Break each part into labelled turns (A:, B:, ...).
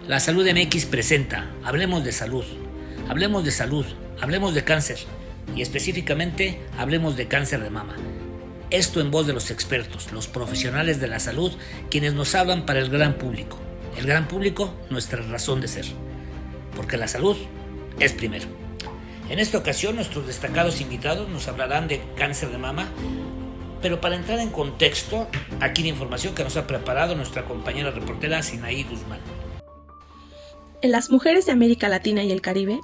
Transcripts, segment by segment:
A: La Salud MX presenta Hablemos de Salud, Hablemos de Salud, Hablemos de Cáncer y específicamente Hablemos de Cáncer de Mama. Esto en voz de los expertos, los profesionales de la salud, quienes nos hablan para el gran público. El gran público, nuestra razón de ser. Porque la salud es primero. En esta ocasión, nuestros destacados invitados nos hablarán de cáncer de mama, pero para entrar en contexto, aquí la información que nos ha preparado nuestra compañera reportera Sinaí Guzmán.
B: En las mujeres de América Latina y el Caribe,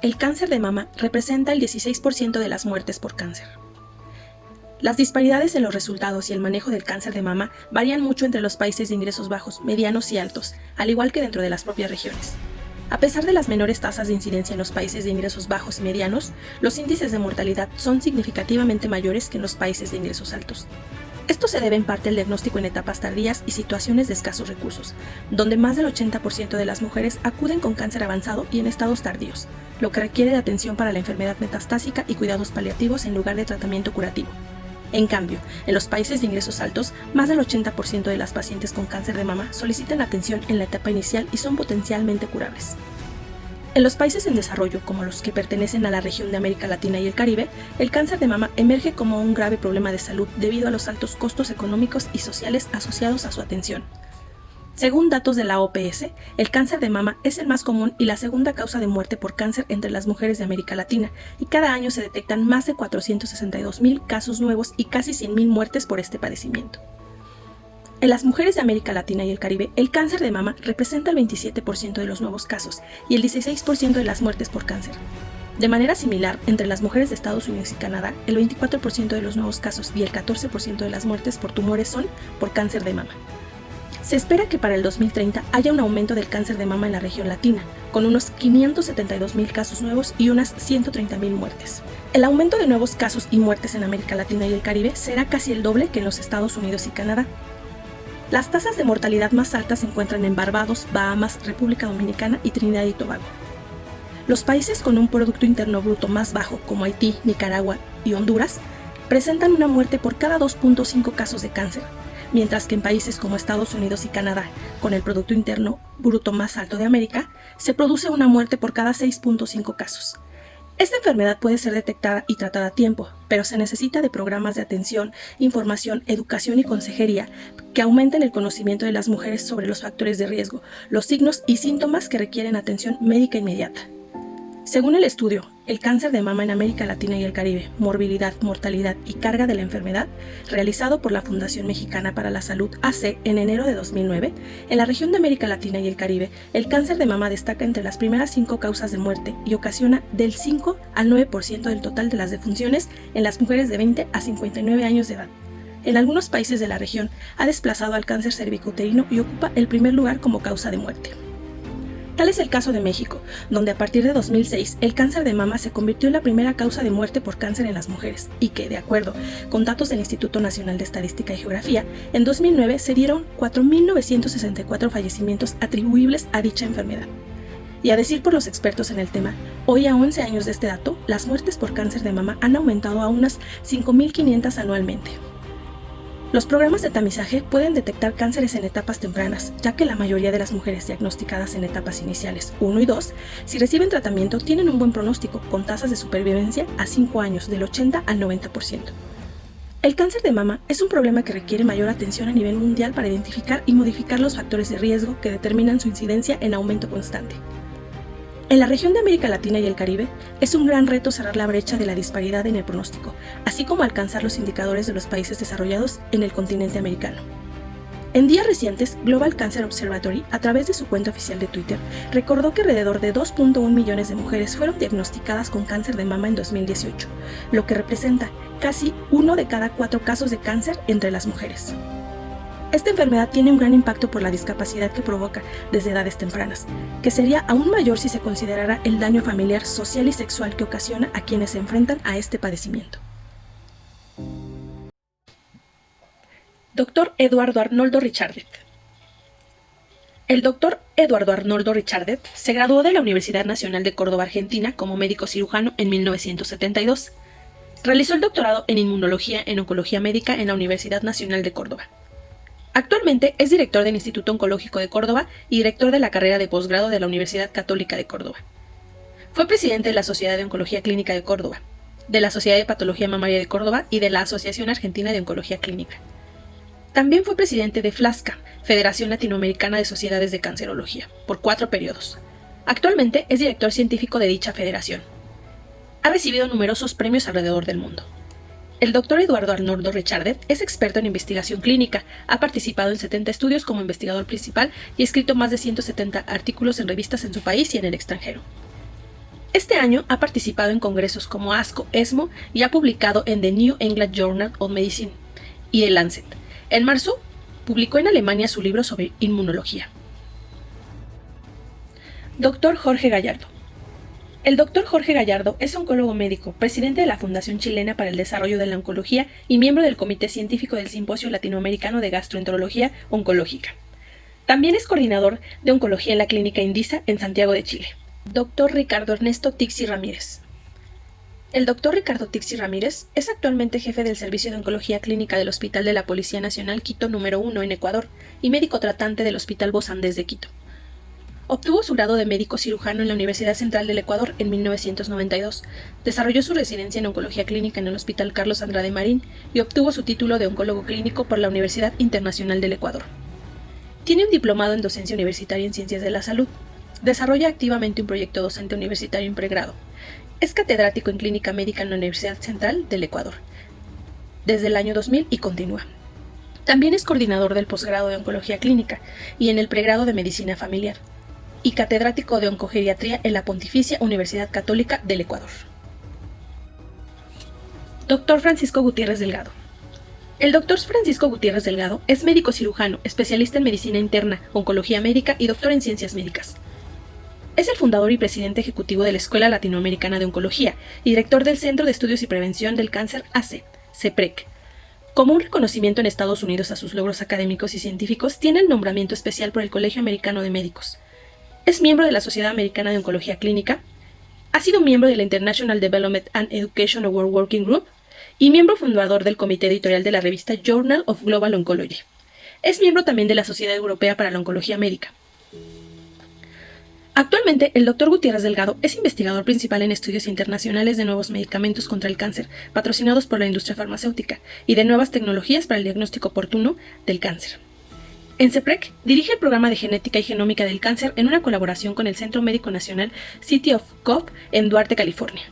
B: el cáncer de mama representa el 16% de las muertes por cáncer. Las disparidades en los resultados y el manejo del cáncer de mama varían mucho entre los países de ingresos bajos, medianos y altos, al igual que dentro de las propias regiones. A pesar de las menores tasas de incidencia en los países de ingresos bajos y medianos, los índices de mortalidad son significativamente mayores que en los países de ingresos altos. Esto se debe en parte al diagnóstico en etapas tardías y situaciones de escasos recursos, donde más del 80% de las mujeres acuden con cáncer avanzado y en estados tardíos, lo que requiere de atención para la enfermedad metastásica y cuidados paliativos en lugar de tratamiento curativo. En cambio, en los países de ingresos altos, más del 80% de las pacientes con cáncer de mama solicitan atención en la etapa inicial y son potencialmente curables. En los países en desarrollo, como los que pertenecen a la región de América Latina y el Caribe, el cáncer de mama emerge como un grave problema de salud debido a los altos costos económicos y sociales asociados a su atención. Según datos de la OPS, el cáncer de mama es el más común y la segunda causa de muerte por cáncer entre las mujeres de América Latina, y cada año se detectan más de 462,000 casos nuevos y casi 100,000 muertes por este padecimiento. En las mujeres de América Latina y el Caribe, el cáncer de mama representa el 27% de los nuevos casos y el 16% de las muertes por cáncer. De manera similar, entre las mujeres de Estados Unidos y Canadá, el 24% de los nuevos casos y el 14% de las muertes por tumores son por cáncer de mama. Se espera que para el 2030 haya un aumento del cáncer de mama en la región latina, con unos 572,000 casos nuevos y unas 130,000 muertes. El aumento de nuevos casos y muertes en América Latina y el Caribe será casi el doble que en los Estados Unidos y Canadá. Las tasas de mortalidad más altas se encuentran en Barbados, Bahamas, República Dominicana y Trinidad y Tobago. Los países con un Producto Interno Bruto más bajo, como Haití, Nicaragua y Honduras, presentan una muerte por cada 2.5 casos de cáncer, mientras que en países como Estados Unidos y Canadá, con el Producto Interno Bruto más alto de América, se produce una muerte por cada 6.5 casos. Esta enfermedad puede ser detectada y tratada a tiempo, pero se necesita de programas de atención, información, educación y consejería que aumenten el conocimiento de las mujeres sobre los factores de riesgo, los signos y síntomas que requieren atención médica inmediata. Según el estudio, el cáncer de mama en América Latina y el Caribe, morbilidad, mortalidad y carga de la enfermedad, realizado por la Fundación Mexicana para la Salud AC en enero de 2009, en la región de América Latina y el Caribe, el cáncer de mama destaca entre las primeras 5 causas de muerte y ocasiona del 5 al 9% del total de las defunciones en las mujeres de 20 a 59 años de edad. En algunos países de la región ha desplazado al cáncer cervicouterino y ocupa el primer lugar como causa de muerte. Tal es el caso de México, donde a partir de 2006 el cáncer de mama se convirtió en la primera causa de muerte por cáncer en las mujeres y que, de acuerdo con datos del Instituto Nacional de Estadística y Geografía, en 2009 se dieron 4.964 fallecimientos atribuibles a dicha enfermedad. Y a decir por los expertos en el tema, hoy a 11 años de este dato, las muertes por cáncer de mama han aumentado a unas 5.500 anualmente. Los programas de tamizaje pueden detectar cánceres en etapas tempranas, ya que la mayoría de las mujeres diagnosticadas en etapas iniciales 1 y 2, si reciben tratamiento, tienen un buen pronóstico, con tasas de supervivencia a 5 años del 80 al 90%. El cáncer de mama es un problema que requiere mayor atención a nivel mundial para identificar y modificar los factores de riesgo que determinan su incidencia en aumento constante. En la región de América Latina y el Caribe, es un gran reto cerrar la brecha de la disparidad en el pronóstico, así como alcanzar los indicadores de los países desarrollados en el continente americano. En días recientes, Global Cancer Observatory, a través de su cuenta oficial de Twitter, recordó que alrededor de 2.1 millones de mujeres fueron diagnosticadas con cáncer de mama en 2018, lo que representa casi 1 de cada 4 casos de cáncer entre las mujeres. Esta enfermedad tiene un gran impacto por la discapacidad que provoca desde edades tempranas, que sería aún mayor si se considerara el daño familiar, social y sexual que ocasiona a quienes se enfrentan a este padecimiento. Dr. Eduardo Arnoldo Richardet. El Dr. Eduardo Arnoldo Richardet se graduó de la Universidad Nacional de Córdoba, Argentina, como médico cirujano en 1972. Realizó el doctorado en inmunología en oncología médica en la Universidad Nacional de Córdoba. Actualmente es director del Instituto Oncológico de Córdoba y director de la carrera de posgrado de la Universidad Católica de Córdoba. Fue presidente de la Sociedad de Oncología Clínica de Córdoba, de la Sociedad de Patología Mamaria de Córdoba y de la Asociación Argentina de Oncología Clínica. También fue presidente de FLASCA, Federación Latinoamericana de Sociedades de Cancerología, por 4 periodos. Actualmente es director científico de dicha federación. Ha recibido numerosos premios alrededor del mundo. El doctor Eduardo Arnoldo Richardet es experto en investigación clínica, ha participado en 70 estudios como investigador principal y escrito más de 170 artículos en revistas en su país y en el extranjero. Este año ha participado en congresos como ASCO, ESMO y ha publicado en The New England Journal of Medicine y The Lancet. En marzo, publicó en Alemania su libro sobre inmunología. Dr. Jorge Gallardo. El doctor Jorge Gallardo es oncólogo médico, presidente de la Fundación Chilena para el Desarrollo de la Oncología y miembro del Comité Científico del Simposio Latinoamericano de Gastroenterología Oncológica. También es coordinador de Oncología en la Clínica Indisa en Santiago de Chile. Dr. Ricardo Ernesto Tixi Ramírez. El doctor Ricardo Tixi Ramírez es actualmente jefe del Servicio de Oncología Clínica del Hospital de la Policía Nacional Quito número 1 en Ecuador y médico tratante del Hospital Bozandés de Quito. Obtuvo su grado de médico cirujano en la Universidad Central del Ecuador en 1992, desarrolló su residencia en oncología clínica en el Hospital Carlos Andrade Marín y obtuvo su título de oncólogo clínico por la Universidad Internacional del Ecuador. Tiene un diplomado en docencia universitaria en Ciencias de la Salud. Desarrolla activamente un proyecto docente universitario en pregrado. Es catedrático en clínica médica en la Universidad Central del Ecuador desde el año 2000 y continúa. También es coordinador del posgrado de oncología clínica y en el pregrado de medicina familiar, y catedrático de oncogeriatría en la Pontificia Universidad Católica del Ecuador. Dr. Francisco Gutiérrez Delgado. El Dr. Francisco Gutiérrez Delgado es médico cirujano, especialista en medicina interna, oncología médica y doctor en ciencias médicas. Es el fundador y presidente ejecutivo de la Escuela Latinoamericana de Oncología y director del Centro de Estudios y Prevención del Cáncer AC, CEPREC. Como un reconocimiento en Estados Unidos a sus logros académicos y científicos, tiene el nombramiento especial por el Colegio Americano de Médicos. Es miembro de la Sociedad Americana de Oncología Clínica, ha sido miembro de la International Development and Education Award Working Group y miembro fundador del comité editorial de la revista Journal of Global Oncology. Es miembro también de la Sociedad Europea para la Oncología Médica. Actualmente, el Dr. Gutiérrez Delgado es investigador principal en estudios internacionales de nuevos medicamentos contra el cáncer, patrocinados por la industria farmacéutica, y de nuevas tecnologías para el diagnóstico oportuno del cáncer. En CEPREC, dirige el programa de genética y genómica del cáncer en una colaboración con el Centro Médico Nacional City of Hope en Duarte, California.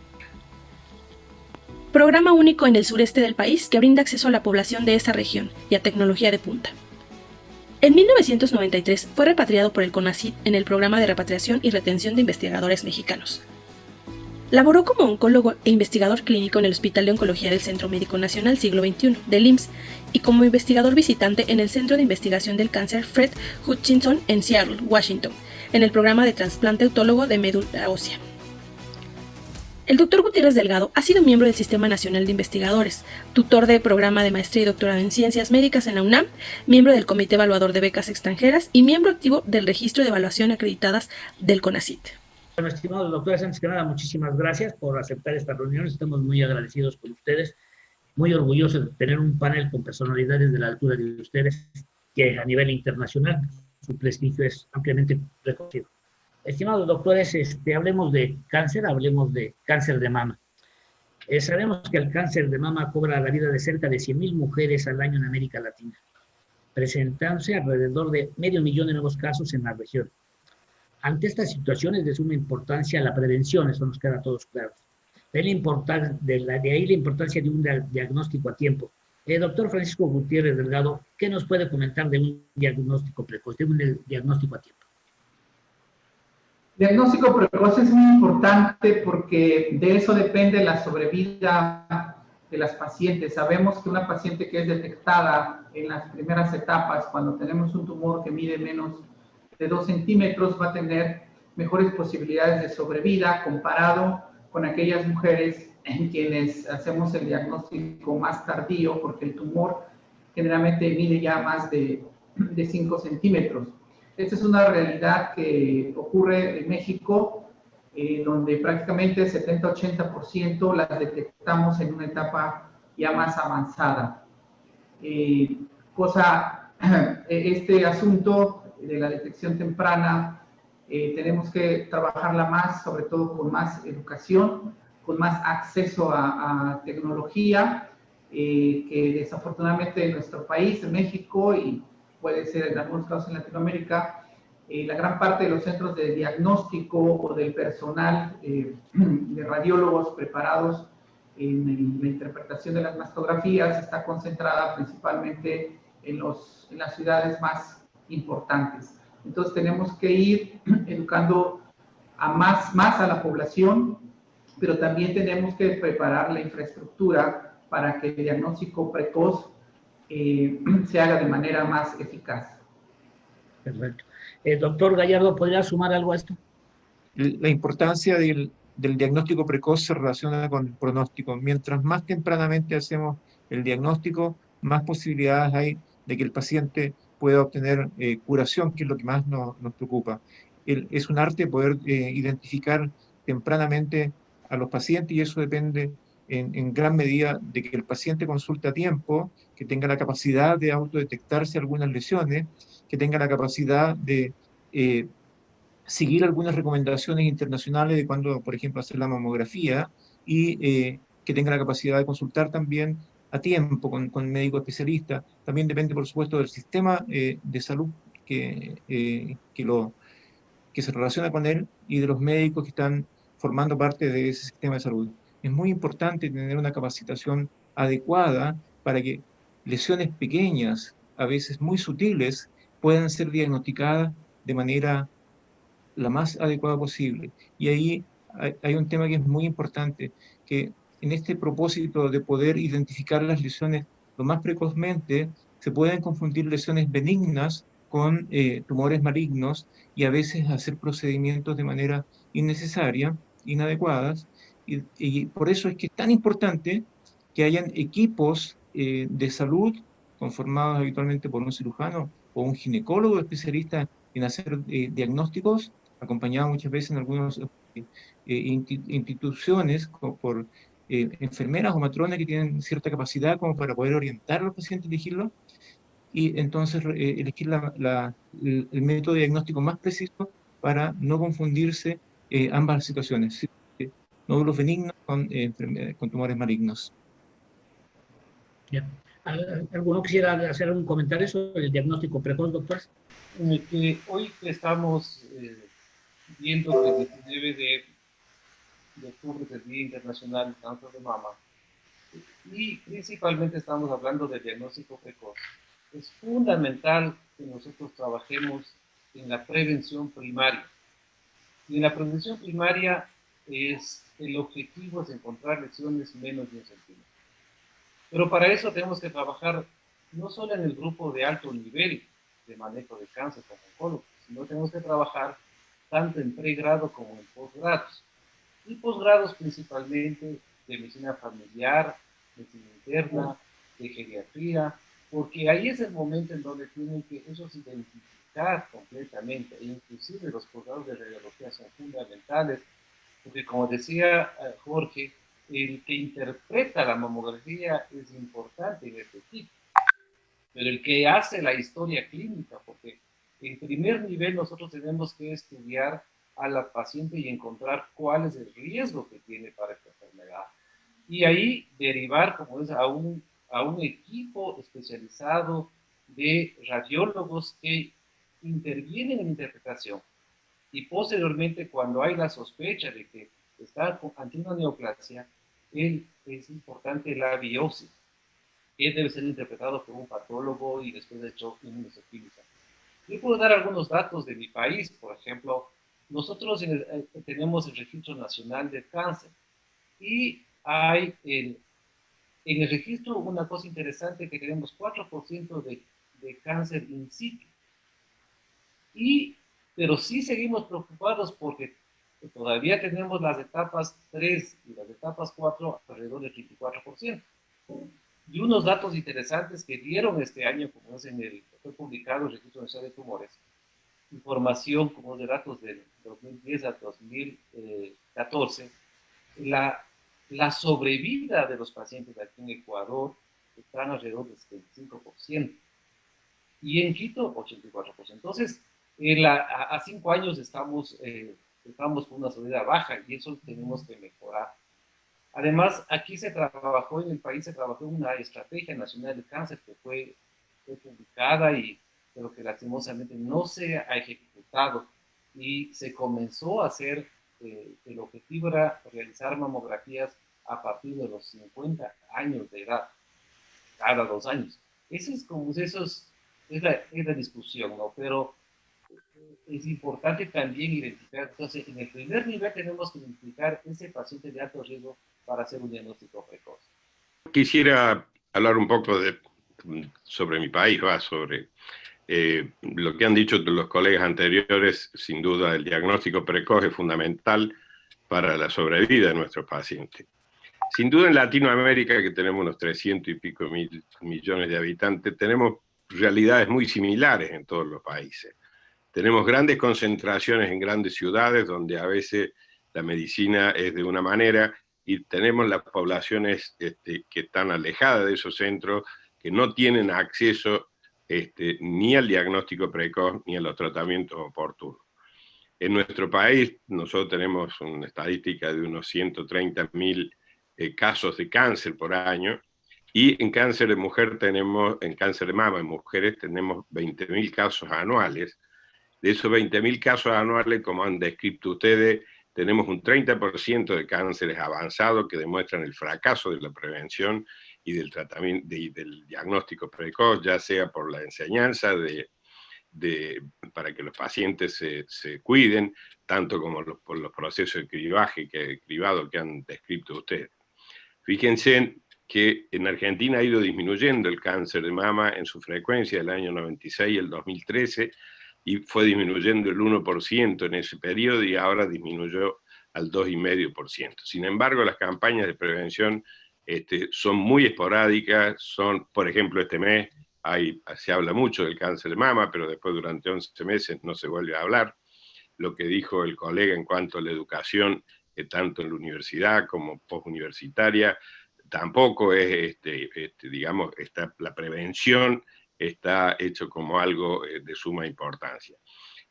B: Programa único en el sureste del país que brinda acceso a la población de esa región y a tecnología de punta. En 1993 fue repatriado por el CONACYT en el Programa de Repatriación y Retención de Investigadores Mexicanos. Laboró como oncólogo e investigador clínico en el Hospital de Oncología del Centro Médico Nacional Siglo XXI, del IMSS, y como investigador visitante en el Centro de Investigación del Cáncer Fred Hutchinson en Seattle, Washington, en el programa de trasplante autólogo de médula ósea. El Dr. Gutiérrez Delgado ha sido miembro del Sistema Nacional de Investigadores, tutor del programa de maestría y doctorado en Ciencias Médicas en la UNAM, miembro del Comité Evaluador de Becas Extranjeras y miembro activo del Registro de Evaluación Acreditadas del CONACYT.
A: Bueno, estimados doctores, antes que nada, muchísimas gracias por aceptar esta reunión. Estamos muy agradecidos con ustedes, muy orgullosos de tener un panel con personalidades de la altura de ustedes, que a nivel internacional su prestigio es ampliamente reconocido. Estimados doctores, hablemos de cáncer de mama. Sabemos que el cáncer de mama cobra la vida de cerca de 100,000 mujeres al año en América Latina, presentándose alrededor de 500,000 de nuevos casos en la región. Ante estas situaciones de suma importancia la prevención, eso nos queda a todos claro. De ahí la importancia de un diagnóstico a tiempo. Doctor Francisco Gutiérrez Delgado, ¿qué nos puede comentar de un diagnóstico precoz, de un diagnóstico a tiempo?
C: Diagnóstico precoz es muy importante porque de eso depende la sobrevida de las pacientes. Sabemos que una paciente que es detectada en las primeras etapas, cuando tenemos un tumor que mide menos de 2 centímetros, va a tener mejores posibilidades de sobrevida comparado con aquellas mujeres en quienes hacemos el diagnóstico más tardío, porque el tumor generalmente mide ya más de 5 centímetros. Esta es una realidad que ocurre en México, donde prácticamente el 70-80% las detectamos en una etapa ya más avanzada. Cosa este asunto de la detección temprana tenemos que trabajarla más, sobre todo con más educación, con más acceso a tecnología, que desafortunadamente en nuestro país, en México, y puede ser en algunos casos en Latinoamérica, la gran parte de los centros de diagnóstico o del personal de radiólogos preparados en la interpretación de las mastografías está concentrada principalmente en las ciudades más importantes. Entonces tenemos que ir educando más a la población, pero también tenemos que preparar la infraestructura para que el diagnóstico precoz se haga de manera más eficaz.
A: Perfecto. Doctor Gallardo, ¿podría sumar algo a esto?
D: La importancia del diagnóstico precoz se relaciona con el pronóstico. Mientras más tempranamente hacemos el diagnóstico, más posibilidades hay de que el paciente pueda obtener curación, que es lo que más nos preocupa. Es un arte poder identificar tempranamente a los pacientes y eso depende en gran medida de que el paciente consulte a tiempo, que tenga la capacidad de autodetectarse algunas lesiones, que tenga la capacidad de seguir algunas recomendaciones internacionales de cuando, por ejemplo, hacer la mamografía y que tenga la capacidad de consultar también a tiempo con un médico especialista. También depende, por supuesto, del sistema de salud que se relaciona con él y de los médicos que están formando parte de ese sistema de salud. Es muy importante tener una capacitación adecuada para que lesiones pequeñas, a veces muy sutiles, puedan ser diagnosticadas de manera la más adecuada posible. Y ahí hay un tema que es muy importante, que en este propósito de poder identificar las lesiones lo más precozmente, se pueden confundir lesiones benignas con tumores malignos y a veces hacer procedimientos de manera innecesaria, inadecuadas. Y por eso es que es tan importante que hayan equipos de salud conformados habitualmente por un cirujano o un ginecólogo especialista en hacer diagnósticos acompañado muchas veces en algunas instituciones por enfermeras o matronas que tienen cierta capacidad como para poder orientar a los pacientes, elegirlo, y entonces elegir el método de diagnóstico más preciso para no confundirse ambas situaciones, nódulos benignos con tumores malignos.
A: Bien. ¿Alguno quisiera hacer un comentario sobre el diagnóstico precoz, doctor?
E: Que hoy estamos viendo que el 19 de octubre es el Día Internacional del Cáncer de Mama y principalmente estamos hablando de diagnóstico precoz. Es fundamental que nosotros trabajemos en la prevención primaria. Y en la prevención primaria el objetivo es encontrar lesiones menos de 1 centímetro. Pero para eso tenemos que trabajar no solo en el grupo de alto nivel de manejo de cáncer como oncólogos, sino tenemos que trabajar tanto en pregrado como en posgrados. Y posgrados principalmente de medicina familiar, medicina interna, de geriatría, porque ahí es el momento en donde tienen que ellos identificar completamente, e inclusive los posgrados de radiología son fundamentales, porque como decía Jorge, el que interpreta la mamografía es importante en este equipo, pero el que hace la historia clínica, porque en primer nivel nosotros tenemos que estudiar a la paciente y encontrar cuál es el riesgo que tiene para esta enfermedad. Y ahí derivar, como es, a un equipo especializado de radiólogos que intervienen en interpretación. Y posteriormente, cuando hay la sospecha de que está ante una neoplasia, es importante la biopsia, que debe ser interpretado por un patólogo y después hecho inmunohistoquímica. Yo puedo dar algunos datos de mi país. Por ejemplo, nosotros tenemos el Registro Nacional del Cáncer y hay en el registro una cosa interesante, que tenemos 4% de cáncer in situ. Pero sí seguimos preocupados porque todavía tenemos las etapas 3 y las etapas 4 alrededor del 34%. Y unos datos interesantes que dieron este año, como es fue publicado el Registro Nacional de Tumores, información como de datos del 2010 a 2014, la sobrevida de los pacientes aquí en Ecuador están alrededor del 75%. y en Quito 84%. Entonces, a 5 años estamos con una sobrevida baja y eso tenemos que mejorar. Además, aquí en el país se trabajó una estrategia nacional de cáncer que fue publicada, pero que lastimosamente no se ha ejecutado y se comenzó a hacer, el objetivo era realizar mamografías a partir de los 50 años de edad, cada 2 años. Eso es como, es la discusión, ¿no? Pero es importante también identificar, entonces, en el primer nivel tenemos que identificar ese paciente de alto riesgo para hacer un diagnóstico precoz.
F: Quisiera hablar un poco sobre mi país, sobre lo que han dicho los colegas anteriores. Sin duda, el diagnóstico precoz es fundamental para la sobrevida de nuestros pacientes. Sin duda, en Latinoamérica, que tenemos unos 300 y pico millones de habitantes, tenemos realidades muy similares en todos los países. Tenemos grandes concentraciones en grandes ciudades, donde a veces la medicina es de una manera, y tenemos las poblaciones que están alejadas de esos centros, que no tienen acceso ni al diagnóstico precoz ni a los tratamientos oportunos. En nuestro país, nosotros tenemos una estadística de unos 130.000 casos de cáncer por año, y en cáncer de mujer en cáncer de mama en mujeres tenemos 20.000 casos anuales. De esos 20.000 casos anuales, como han descrito ustedes, tenemos un 30% de cánceres avanzados que demuestran el fracaso de la prevención y del tratamiento y del diagnóstico precoz, ya sea por la enseñanza para que los pacientes se cuiden, tanto como por los procesos de cribado que han descrito ustedes. Fíjense que en Argentina ha ido disminuyendo el cáncer de mama en su frecuencia del año 96 y el 2013, y fue disminuyendo el 1% en ese periodo, y ahora disminuyó al 2,5%. Sin embargo, las campañas de prevención son muy esporádicas. Por ejemplo, este mes se habla mucho del cáncer de mama, pero después durante 11 meses no se vuelve a hablar. Lo que dijo el colega en cuanto a la educación, tanto en la universidad como postuniversitaria, tampoco es, digamos, la prevención está hecho como algo de suma importancia.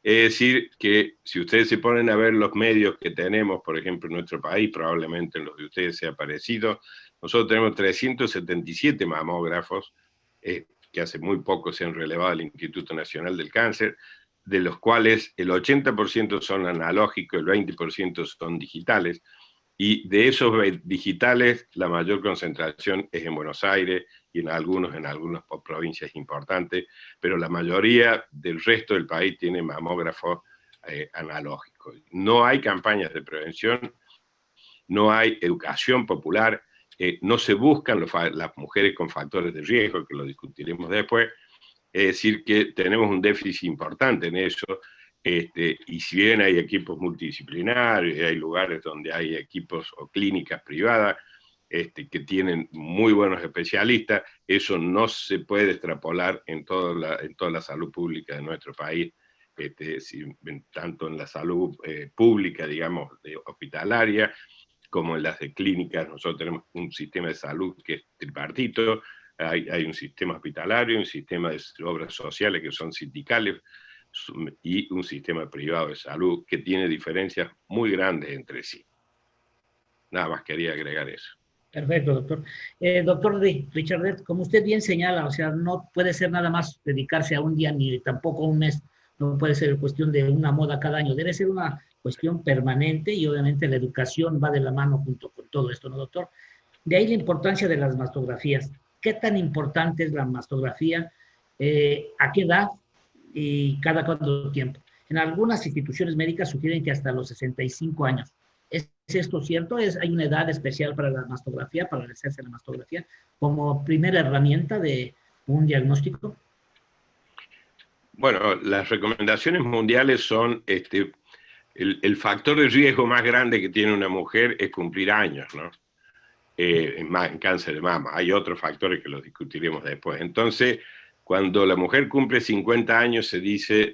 F: Es decir, que si ustedes se ponen a ver los medios que tenemos, por ejemplo, en nuestro país, probablemente en los de ustedes sea parecido, nosotros tenemos 377 mamógrafos, que hace muy poco se han relevado al Instituto Nacional del Cáncer, de los cuales el 80% son analógicos, el 20% son digitales, y de esos digitales la mayor concentración es en Buenos Aires y en algunas provincias importantes, pero la mayoría del resto del país tiene mamógrafos analógicos. No hay campañas de prevención, no hay educación popular, no se buscan las mujeres con factores de riesgo, que lo discutiremos después. Es decir, que tenemos un déficit importante en eso. Y si bien hay equipos multidisciplinarios y hay lugares donde hay equipos o clínicas privadas que tienen muy buenos especialistas, eso no se puede extrapolar en toda la salud pública de nuestro país, tanto en la salud pública, digamos, hospitalaria, como en las de clínicas. Nosotros tenemos un sistema de salud que es tripartito. Hay un sistema hospitalario, un sistema de obras sociales que son sindicales, y un sistema privado de salud que tiene diferencias muy grandes entre sí. Nada más quería agregar eso.
A: Perfecto, doctor. Doctor Richardet, como usted bien señala, o sea, no puede ser nada más dedicarse a un día ni tampoco a un mes, no puede ser cuestión de una moda cada año, debe ser una cuestión permanente, y obviamente la educación va de la mano junto con todo esto, ¿no, doctor? De ahí la importancia de las mastografías. ¿Qué tan importante es la mastografía? ¿A qué edad? Y cada cuánto tiempo. En algunas instituciones médicas sugieren que hasta los 65 años. ¿Es esto cierto? ¿Hay una edad especial para la mastografía, para realizarse la mastografía, como primera herramienta de un diagnóstico?
F: Bueno, las recomendaciones mundiales son, el factor de riesgo más grande que tiene una mujer es cumplir años, ¿no? En cáncer de mama. Hay otros factores que los discutiremos después. Entonces, cuando la mujer cumple 50 años, se dice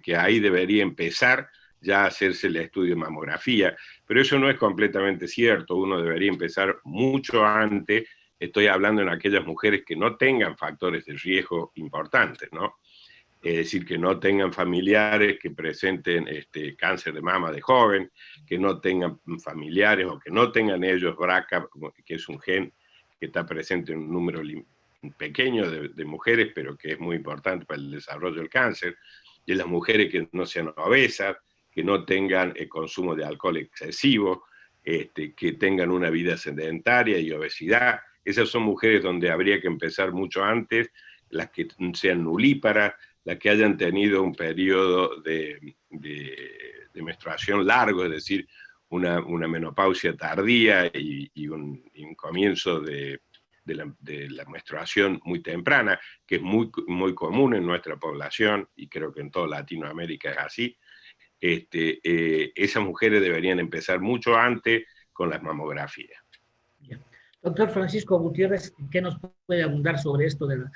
F: que ahí debería empezar ya a hacerse el estudio de mamografía, pero eso no es completamente cierto. Uno debería empezar mucho antes. Estoy hablando en aquellas mujeres que no tengan factores de riesgo importantes, ¿no? es decir, que no tengan familiares que presenten cáncer de mama de joven, que no tengan familiares o que no tengan ellos BRCA, que es un gen que está presente en un número pequeño de mujeres, pero que es muy importante para el desarrollo del cáncer, de las mujeres que no sean obesas, que no tengan consumo de alcohol excesivo, que tengan una vida sedentaria y obesidad. Esas son mujeres donde habría que empezar mucho antes, las que sean nulíparas, las que hayan tenido un periodo de menstruación largo, es decir, una menopausia tardía y un comienzo de la menstruación muy temprana, que es muy, muy común en nuestra población, y creo que en toda Latinoamérica es así. Esas mujeres deberían empezar mucho antes con las mamografías.
A: Bien. Doctor Francisco Gutiérrez, ¿qué nos puede abundar sobre esto de la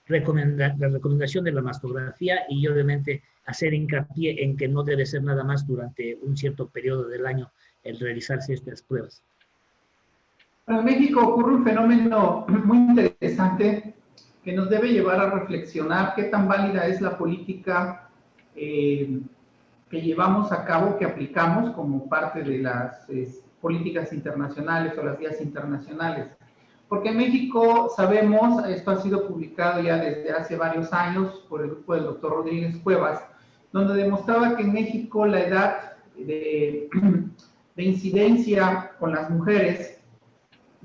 A: recomendación de la mastografía y obviamente hacer hincapié en que no debe ser nada más durante un cierto periodo del año el realizarse estas pruebas?
C: En México ocurre un fenómeno muy interesante que nos debe llevar a reflexionar qué tan válida es la política que llevamos a cabo, que aplicamos como parte de las políticas internacionales o las guías internacionales. Porque en México sabemos, esto ha sido publicado ya desde hace varios años por el grupo del doctor Rodríguez Cuevas, donde demostraba que en México la edad de incidencia con las mujeres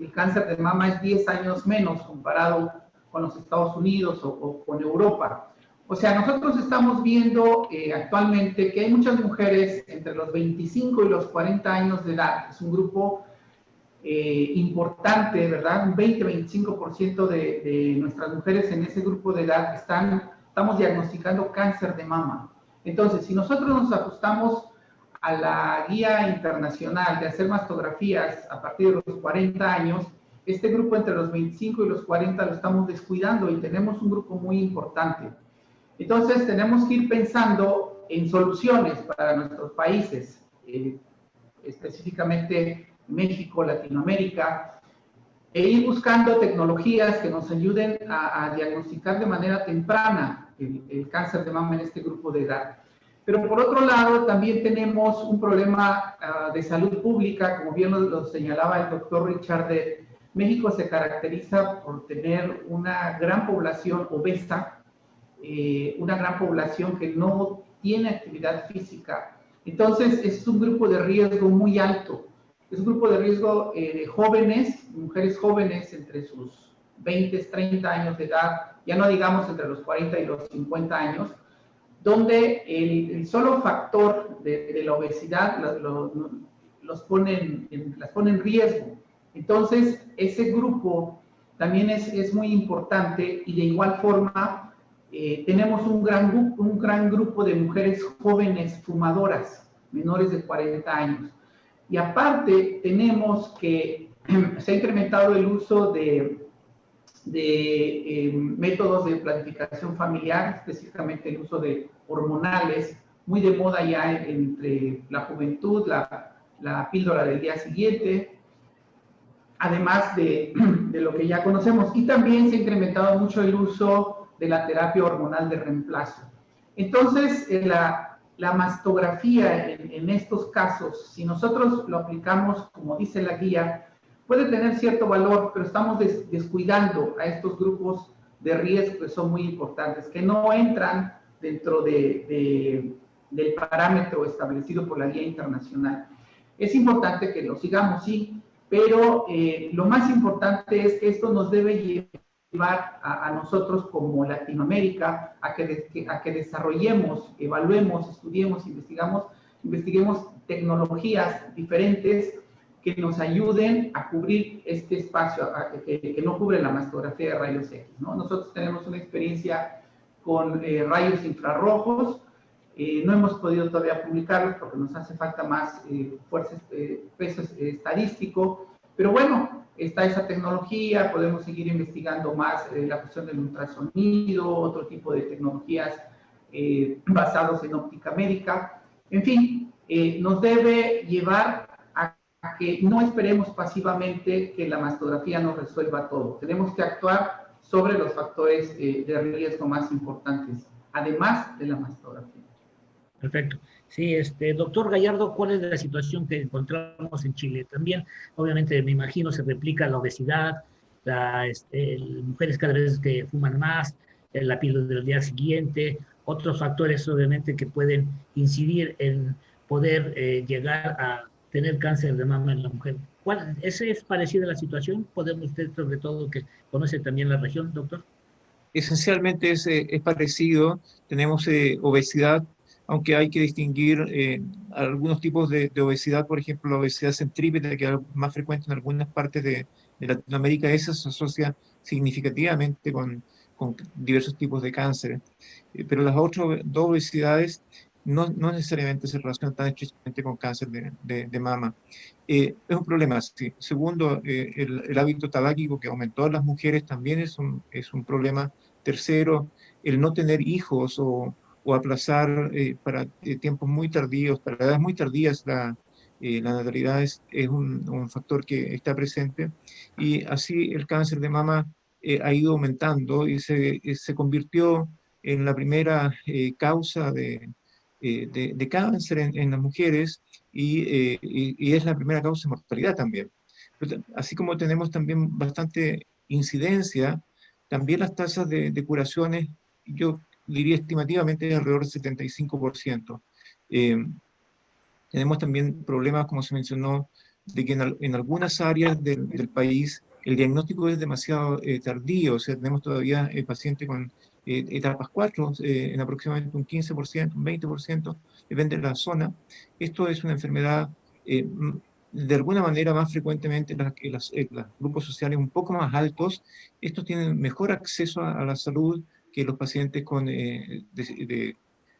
C: el cáncer de mama es 10 años menos comparado con los Estados Unidos o con Europa. O sea, nosotros estamos viendo actualmente que hay muchas mujeres entre los 25 y los 40 años de edad. Es un grupo importante, ¿verdad? Un 20-25% de nuestras mujeres en ese grupo de edad estamos diagnosticando cáncer de mama. Entonces, si nosotros nos ajustamos a la guía internacional de hacer mastografías a partir de los 40 años, este grupo entre los 25 y los 40 lo estamos descuidando y tenemos un grupo muy importante. Entonces tenemos que ir pensando en soluciones para nuestros países, específicamente México, Latinoamérica, e ir buscando tecnologías que nos ayuden a diagnosticar de manera temprana el cáncer de mama en este grupo de edad. Pero por otro lado, también tenemos un problema de salud pública, como bien lo señalaba el doctor Richard. México se caracteriza por tener una gran población obesa, una gran población que no tiene actividad física. Entonces, es un grupo de riesgo muy alto. Es un grupo de riesgo de jóvenes, mujeres jóvenes entre sus 20, 30 años de edad, ya no digamos entre los 40 y los 50 años, donde el solo factor de la obesidad las pone en riesgo. Entonces, ese grupo también es muy importante, y de igual forma tenemos un gran grupo de mujeres jóvenes fumadoras, menores de 40 años. Y aparte tenemos que se ha incrementado el uso de métodos de planificación familiar, específicamente el uso de hormonales, muy de moda ya entre la juventud, la píldora del día siguiente, además de lo que ya conocemos. Y también se ha incrementado mucho el uso de la terapia hormonal de reemplazo. Entonces, la mastografía en estos casos, si nosotros lo aplicamos como dice la guía, puede tener cierto valor, pero estamos descuidando a estos grupos de riesgo que son muy importantes, que no entran dentro del parámetro establecido por la guía internacional. Es importante que lo sigamos, sí, pero lo más importante es que esto nos debe llevar a nosotros como Latinoamérica a que desarrollemos, evaluemos, estudiemos, investiguemos tecnologías diferentes que nos ayuden a cubrir este espacio que no cubre la mastografía de rayos X, ¿no? Nosotros tenemos una experiencia con rayos infrarrojos, no hemos podido todavía publicarlos porque nos hace falta más peso estadístico, pero bueno, está esa tecnología, podemos seguir investigando más la cuestión del ultrasonido, otro tipo de tecnologías basados en óptica médica. En fin, nos debe llevar a que no esperemos pasivamente que la mastografía nos resuelva todo. Tenemos que actuar sobre los factores de riesgo más importantes, además de la mastografía.
A: Perfecto. Sí, doctor Gallardo, ¿cuál es la situación que encontramos en Chile? También, obviamente, me imagino, se replica la obesidad, mujeres cada vez que fuman más, la piel del día siguiente, otros factores, obviamente, que pueden incidir en poder llegar a tener cáncer de mama en la mujer. ¿Esa es parecida a la situación? ¿Podemos usted, sobre todo, que conoce también la región, doctor?
D: Esencialmente es parecido. Tenemos obesidad, aunque hay que distinguir algunos tipos de obesidad, por ejemplo, la obesidad centrípeta, que es más frecuente en algunas partes de Latinoamérica. Esa se asocia significativamente con diversos tipos de cáncer. Pero las otras dos obesidades no necesariamente se relacionan tan estrechamente con cáncer de mama. Es un problema, sí. Segundo, el hábito tabáquico que aumentó en las mujeres también es un problema. Tercero, el no tener hijos o aplazar para tiempos muy tardíos, para edades muy tardías, la natalidad es un factor que está presente. Y así el cáncer de mama ha ido aumentando y se convirtió en la primera causa de cáncer en las mujeres y es la primera causa de mortalidad también. Así como tenemos también bastante incidencia, también las tasas de curaciones, yo diría estimativamente alrededor del 75%. Eh, Tenemos también problemas, como se mencionó, de que en algunas áreas del país el diagnóstico es demasiado tardío, o sea, tenemos todavía pacientes con etapas 4 en aproximadamente un 15%, un 20%, depende de la zona. Esto es una enfermedad de alguna manera más frecuentemente los grupos sociales un poco más altos, estos tienen mejor acceso a la salud que los pacientes con niveles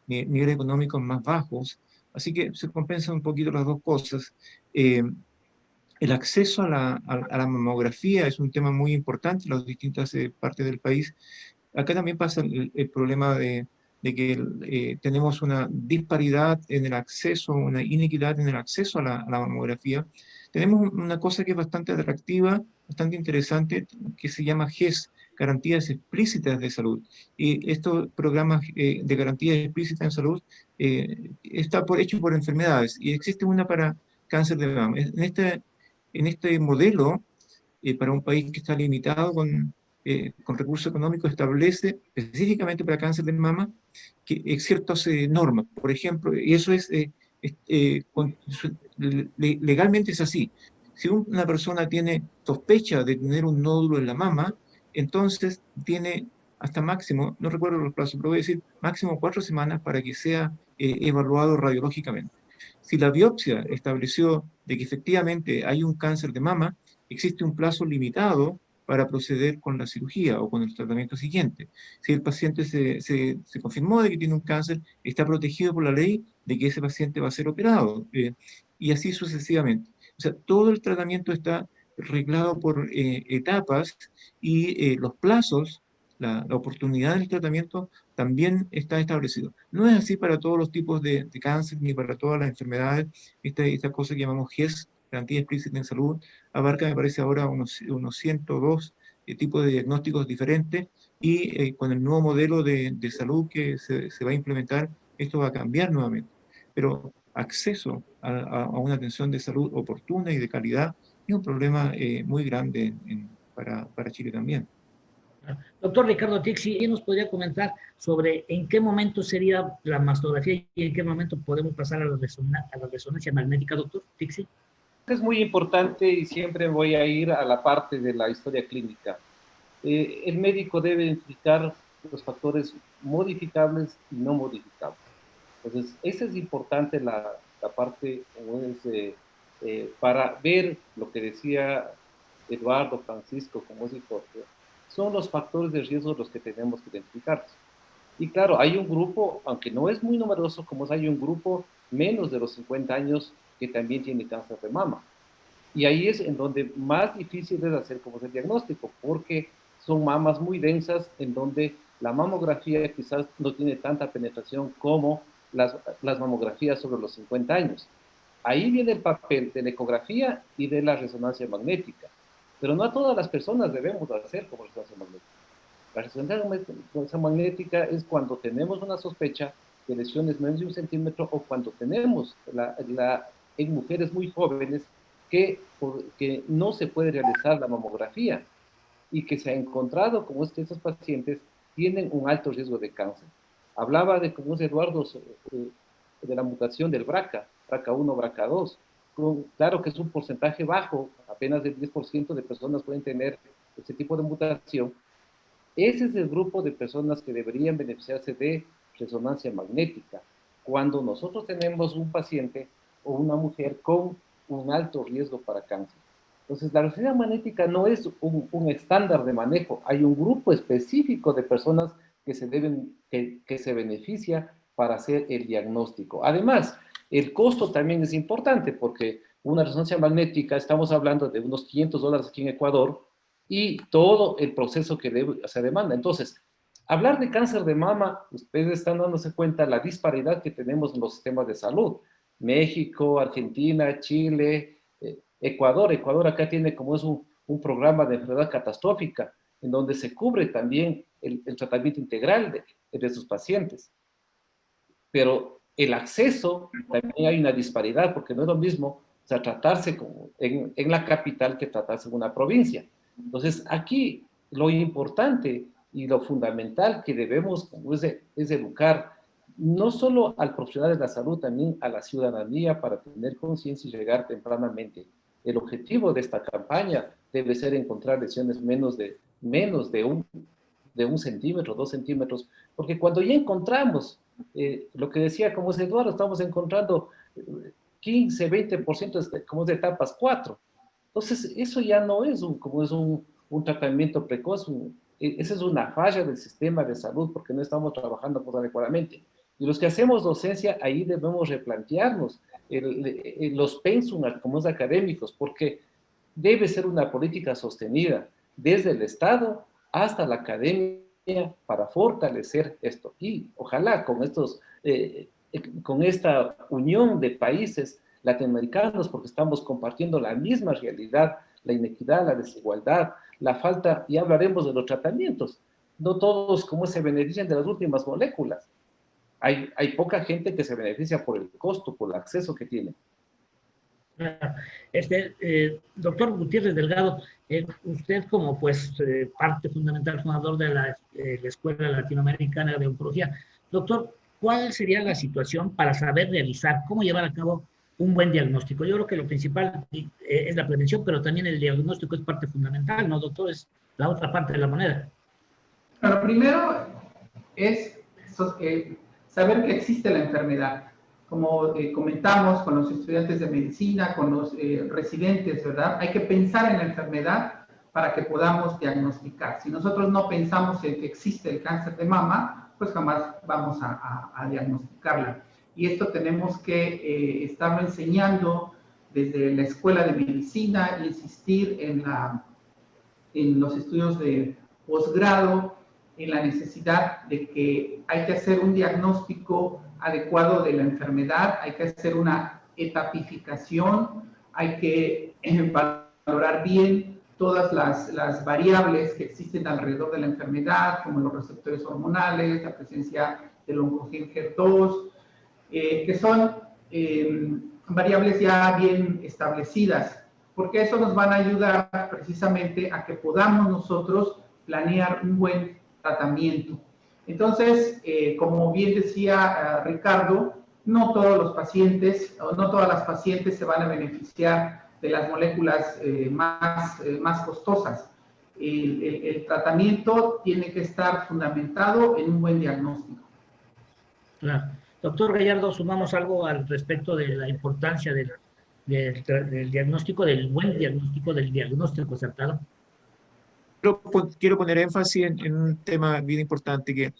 D: económicos más bajos. Así que se compensan un poquito las dos cosas. El acceso a la mamografía es un tema muy importante en las distintas partes del país. Acá también pasa el problema de que tenemos una disparidad en el acceso, una inequidad en el acceso a la mamografía. Tenemos una cosa que es bastante atractiva, bastante interesante, que se llama GES, Garantías Explícitas de Salud. Y estos programas de garantías explícitas en salud está hecho por enfermedades y existe una para cáncer de mama. En este modelo, para un país que está limitado con recursos económicos, establece específicamente para cáncer de mama que ciertas normas, por ejemplo, y eso legalmente es así. Si una persona tiene sospecha de tener un nódulo en la mama, entonces tiene hasta máximo, no recuerdo los plazos, pero voy a decir máximo 4 semanas para que sea evaluado radiológicamente. Si la biopsia estableció de que efectivamente hay un cáncer de mama, existe un plazo limitado para proceder con la cirugía o con el tratamiento siguiente. Si el paciente se confirmó de que tiene un cáncer, está protegido por la ley de que ese paciente va a ser operado, y así sucesivamente. O sea, todo el tratamiento está reglado por etapas y los plazos, la oportunidad del tratamiento también está establecido. No es así para todos los tipos de cáncer ni para todas las enfermedades. Esta cosa que llamamos GES, Garantía Explícita en Salud, abarca, me parece ahora, unos 102 tipos de diagnósticos diferentes y con el nuevo modelo de salud que se va a implementar, esto va a cambiar nuevamente. Pero acceso a una atención de salud oportuna y de calidad es un problema muy grande para Chile también.
A: Doctor Ricardo Tixi, ¿y nos podría comentar sobre en qué momento sería la mastografía y en qué momento podemos pasar a la resonancia magnética, doctor Tixi?
E: Es muy importante y siempre voy a ir a la parte de la historia clínica. El médico debe identificar los factores modificables y no modificables. Entonces, esa es importante la parte para ver lo que decía Eduardo, Francisco, como es importante. Son los factores de riesgo los que tenemos que identificar. Y claro, hay un grupo, aunque no es muy numeroso, como hay un grupo menos de los 50 años que también tiene cáncer de mama. Y ahí es en donde más difícil es hacer como el diagnóstico, porque son mamas muy densas en donde la mamografía quizás no tiene tanta penetración como las mamografías sobre los 50 años. Ahí viene el papel de la ecografía y de la resonancia magnética. Pero no a todas las personas debemos hacer como resonancia magnética. La resonancia magnética es cuando tenemos una sospecha de lesiones menos de 1 centímetro o cuando tenemos en mujeres muy jóvenes que no se puede realizar la mamografía y que se ha encontrado como es que estos pacientes tienen un alto riesgo de cáncer. Hablaba de, como es Eduardo, de la mutación del BRCA, BRCA1, BRCA2. Claro que es un porcentaje bajo, apenas del 10% de personas pueden tener ese tipo de mutación. Ese es el grupo de personas que deberían beneficiarse de resonancia magnética. Cuando nosotros tenemos un paciente o una mujer con un alto riesgo para cáncer. Entonces, la resonancia magnética no es un estándar de manejo. Hay un grupo específico de personas que se beneficia para hacer el diagnóstico. Además, el costo también es importante porque una resonancia magnética, estamos hablando de unos $500 aquí en Ecuador, y todo el proceso que se demanda. Entonces, hablar de cáncer de mama, ustedes están dándose cuenta la disparidad que tenemos en los sistemas de salud. México, Argentina, Chile, Ecuador. Ecuador acá tiene como es un programa de enfermedad catastrófica, en donde se cubre también el tratamiento integral de sus pacientes. Pero el acceso, también hay una disparidad, porque no es lo mismo, o sea, tratarse en la capital que tratarse en una provincia. Entonces, aquí lo importante y lo fundamental que debemos es educar no solo al profesional de la salud, también a la ciudadanía para tener conciencia y llegar tempranamente. El objetivo de esta campaña debe ser encontrar lesiones menos de un centímetro, 2 centímetros, porque cuando ya encontramos lo que decía como es Eduardo, estamos encontrando 15, 20% como es de etapas 4. Entonces, eso ya no es un tratamiento precoz, esa es una falla del sistema de salud porque no estamos trabajando adecuadamente. Y los que hacemos docencia, ahí debemos replantearnos los pensum como es académicos, porque debe ser una política sostenida desde el Estado hasta la academia para fortalecer esto. Y ojalá con esta unión de países latinoamericanos, porque estamos compartiendo la misma realidad, la inequidad, la desigualdad, la falta, y hablaremos de los tratamientos. No todos como se benefician de las últimas moléculas. Hay poca gente que se beneficia por el costo, por el acceso que tiene.
A: Doctor Gutiérrez Delgado, usted como parte fundamental, fundador de la Escuela Latinoamericana de Oncología, doctor, ¿cuál sería la situación para saber realizar, cómo llevar a cabo un buen diagnóstico? Yo creo que lo principal es la prevención, pero también el diagnóstico es parte fundamental, ¿no, doctor? Es la otra parte de la moneda.
C: Lo primero es saber que existe la enfermedad. Como comentamos con los estudiantes de medicina, con los residentes, ¿verdad? Hay que pensar en la enfermedad para que podamos diagnosticar. Si nosotros no pensamos en que existe el cáncer de mama, pues jamás vamos a diagnosticarla. Y esto tenemos que estarlo enseñando desde la escuela de medicina, insistir en los estudios de posgrado, en la necesidad de que hay que hacer un diagnóstico adecuado de la enfermedad, hay que hacer una etapificación, hay que valorar bien todas las variables que existen alrededor de la enfermedad, como los receptores hormonales, la presencia del oncogen HER2, que son variables ya bien establecidas, porque eso nos van a ayudar precisamente a que podamos nosotros planear un buen tratamiento. Entonces, como bien decía Ricardo, no todos los pacientes, o no todas las pacientes se van a beneficiar de las moléculas más costosas. El tratamiento tiene que estar fundamentado en un buen diagnóstico.
A: Claro. Doctor Gallardo, sumamos algo al respecto de la importancia del diagnóstico, del buen diagnóstico, del diagnóstico acertado.
D: Quiero poner énfasis en un tema bien importante,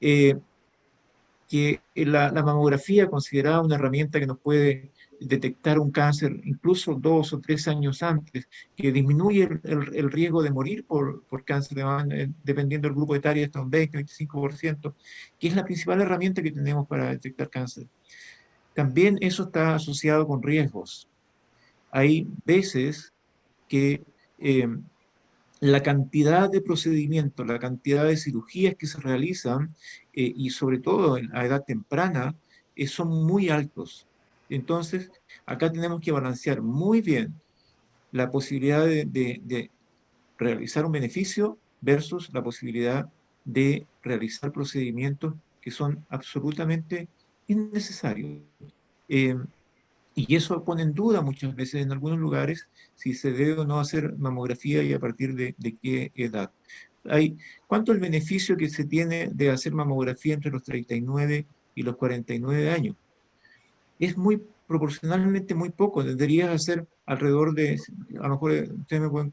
D: que la mamografía, considerada una herramienta que nos puede detectar un cáncer incluso 2 o 3 años antes, que disminuye el riesgo de morir por cáncer de mama, dependiendo del grupo etario, hasta un 20-25%, que es la principal herramienta que tenemos para detectar cáncer. También eso está asociado con riesgos. Hay veces que la cantidad de procedimientos, la cantidad de cirugías que se realizan, y sobre todo a edad temprana, son muy altos. Entonces, acá tenemos que balancear muy bien la posibilidad de realizar un beneficio versus la posibilidad de realizar procedimientos que son absolutamente innecesarios. Eh, y eso pone en duda muchas veces en algunos lugares si se debe o no hacer mamografía y a partir de qué edad. Hay, ¿cuánto es el beneficio que se tiene de hacer mamografía entre los 39 y los 49 años? Es muy proporcionalmente muy poco. Deberías hacer alrededor de, a lo mejor ustedes me pueden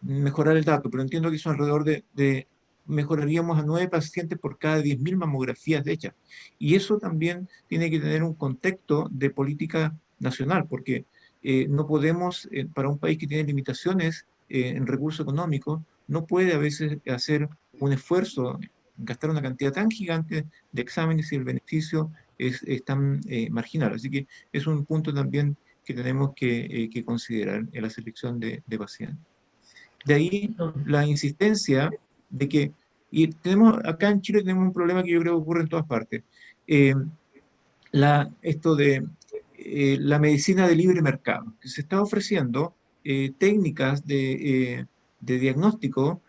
D: mejorar el dato, pero entiendo que son alrededor mejoraríamos a 9 pacientes por cada 10.000 mamografías hechas. Y eso también tiene que tener un contexto de política nacional, porque no podemos, para un país que tiene limitaciones en recursos económicos, no puede a veces hacer un esfuerzo, gastar una cantidad tan gigante de exámenes si el beneficio es tan marginal. Así que es un punto también que tenemos que considerar en la selección de pacientes. De ahí la insistencia de que, y tenemos, acá en Chile tenemos un problema que yo creo que ocurre en todas partes, eh, esto de la medicina de libre mercado, que se está ofreciendo técnicas de diagnóstico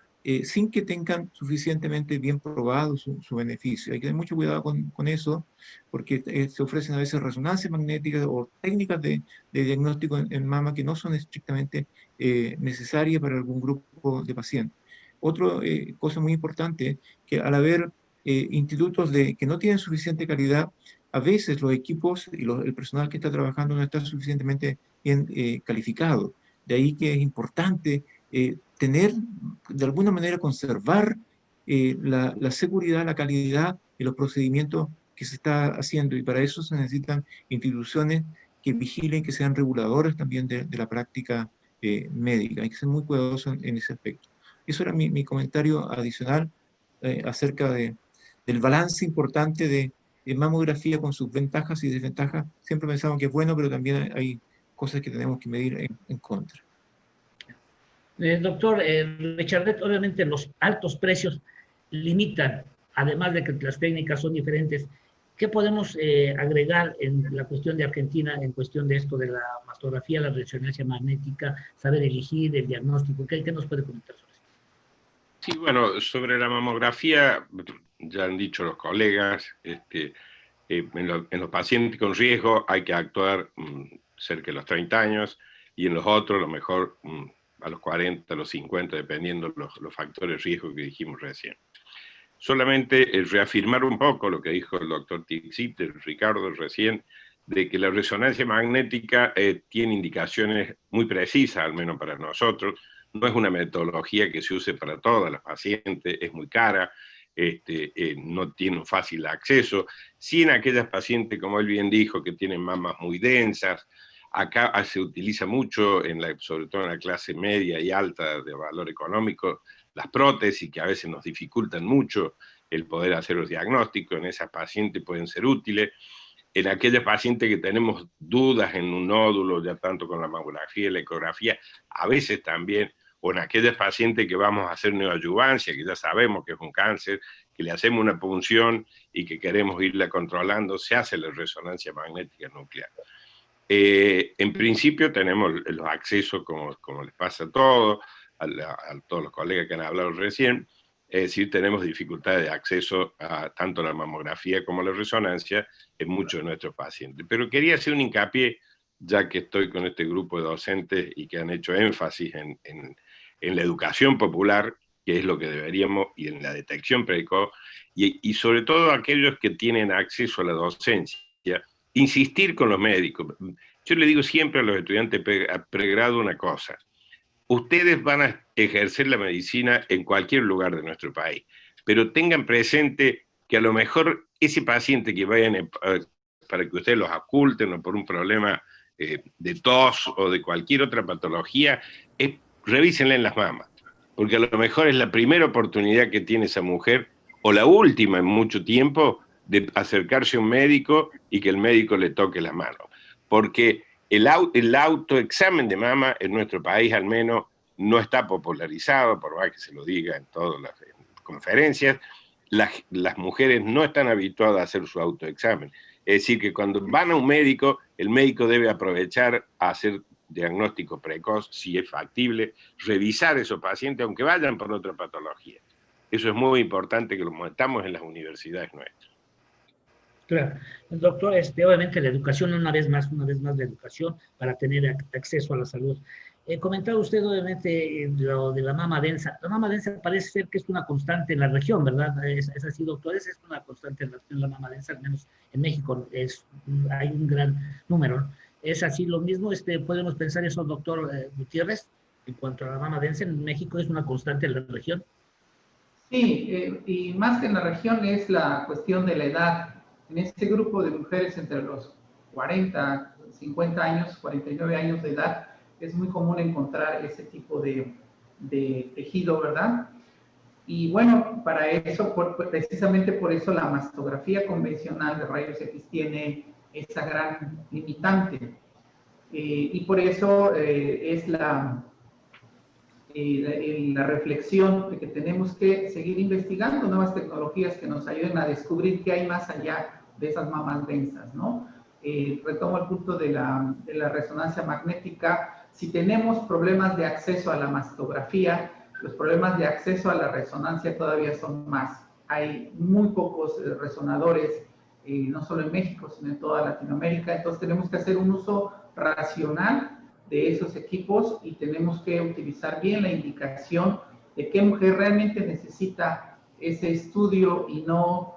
D: sin que tengan suficientemente bien probado su beneficio. Hay que tener mucho cuidado con eso, porque se ofrecen a veces resonancias magnéticas o técnicas de diagnóstico en mama que no son estrictamente necesarias para algún grupo de pacientes. Otra cosa muy importante, que al haber institutos que no tienen suficiente calidad, a veces los equipos y el personal que está trabajando no está suficientemente bien calificado. De ahí que es importante tener, de alguna manera, conservar la seguridad, la calidad de los procedimientos que se está haciendo. Y para eso se necesitan instituciones que vigilen, que sean reguladoras también de la práctica médica. Hay que ser muy cuidadosos en ese aspecto. Eso era mi comentario adicional acerca del balance importante de mamografía con sus ventajas y desventajas. Siempre pensamos que es bueno, pero también hay cosas que tenemos que medir en contra.
A: Doctor Richardet, obviamente los altos precios limitan, además de que las técnicas son diferentes. ¿Qué podemos agregar en la cuestión de Argentina, en cuestión de esto de la mastografía, la resonancia magnética, saber elegir, el diagnóstico? ¿Qué nos puede comentar sobre eso?
F: Sí, bueno, sobre la mamografía, ya han dicho los colegas, en los pacientes con riesgo hay que actuar cerca de los 30 años y en los otros, lo mejor a los 40, a los 50, dependiendo los factores de riesgo que dijimos recién. Solamente reafirmar un poco lo que dijo el doctor Tixit, Ricardo recién, de que la resonancia magnética tiene indicaciones muy precisas, al menos para nosotros. No es una metodología que se use para todas las pacientes, es muy cara, no tiene un fácil acceso. Sí en aquellas pacientes, como él bien dijo, que tienen mamas muy densas. Acá se utiliza mucho, sobre todo en la clase media y alta de valor económico, las prótesis que a veces nos dificultan mucho el poder hacer los diagnósticos. En esas pacientes pueden ser útiles. En aquellas pacientes que tenemos dudas en un nódulo, ya tanto con la mamografía y la ecografía, a veces también, o en aquellas pacientes que vamos a hacer neoadyuvancia, que ya sabemos que es un cáncer, que le hacemos una punción y que queremos irla controlando, se hace la resonancia magnética nuclear. En principio tenemos los accesos, como les pasa a todos, a todos los colegas que han hablado recién, es decir, tenemos dificultades de acceso a tanto la mamografía como la resonancia en muchos de nuestros pacientes. Pero quería hacer un hincapié, ya que estoy con este grupo de docentes y que han hecho énfasis en la educación popular, que es lo que deberíamos, y en la detección precoz, y sobre todo aquellos que tienen acceso a la docencia, insistir con los médicos. Yo le digo siempre a los estudiantes a pregrado una cosa: ustedes van a ejercer la medicina en cualquier lugar de nuestro país, pero tengan presente que a lo mejor ese paciente que vayan para que ustedes los oculten o por un problema de tos o de cualquier otra patología, revísenle en las mamas, porque a lo mejor es la primera oportunidad que tiene esa mujer, o la última en mucho tiempo, de acercarse a un médico y que el médico le toque la mano. Porque el autoexamen de mama en nuestro país al menos no está popularizado, por más que se lo diga en todas las conferencias. Las mujeres no están habituadas a hacer su autoexamen. Es decir, que cuando van a un médico, el médico debe aprovechar a hacer diagnóstico precoz, si es factible, revisar esos pacientes, aunque vayan por otra patología. Eso es muy importante que lo metamos en las universidades nuestras.
A: Claro. Doctor, obviamente la educación, una vez más la educación para tener acceso a la salud. Comentaba usted, obviamente, lo de la mama densa. La mama densa parece ser que es una constante en la región, ¿verdad? ¿Es así, doctor? Es una constante en la mama densa, al menos en México hay un gran número. ¿Es así lo mismo? ¿Podemos pensar eso, doctor Gutiérrez, en cuanto a la mama densa en México es una constante en la región?
C: Sí, y más que en la región es la cuestión de la edad. En este grupo de mujeres entre los 40, 50 años, 49 años de edad, es muy común encontrar ese tipo de tejido, ¿verdad? Y bueno, para eso, precisamente por eso la mastografía convencional de rayos X tiene esa gran limitante. Y por eso es la reflexión de que tenemos que seguir investigando nuevas tecnologías que nos ayuden a descubrir qué hay más allá de esas mamas densas, ¿no? Retomo el punto de la resonancia magnética. Si tenemos problemas de acceso a la mastografía, los problemas de acceso a la resonancia todavía son más. Hay muy pocos resonadores, no solo en México, sino en toda Latinoamérica. Entonces tenemos que hacer un uso racional de esos equipos y tenemos que utilizar bien la indicación de qué mujer realmente necesita ese estudio y no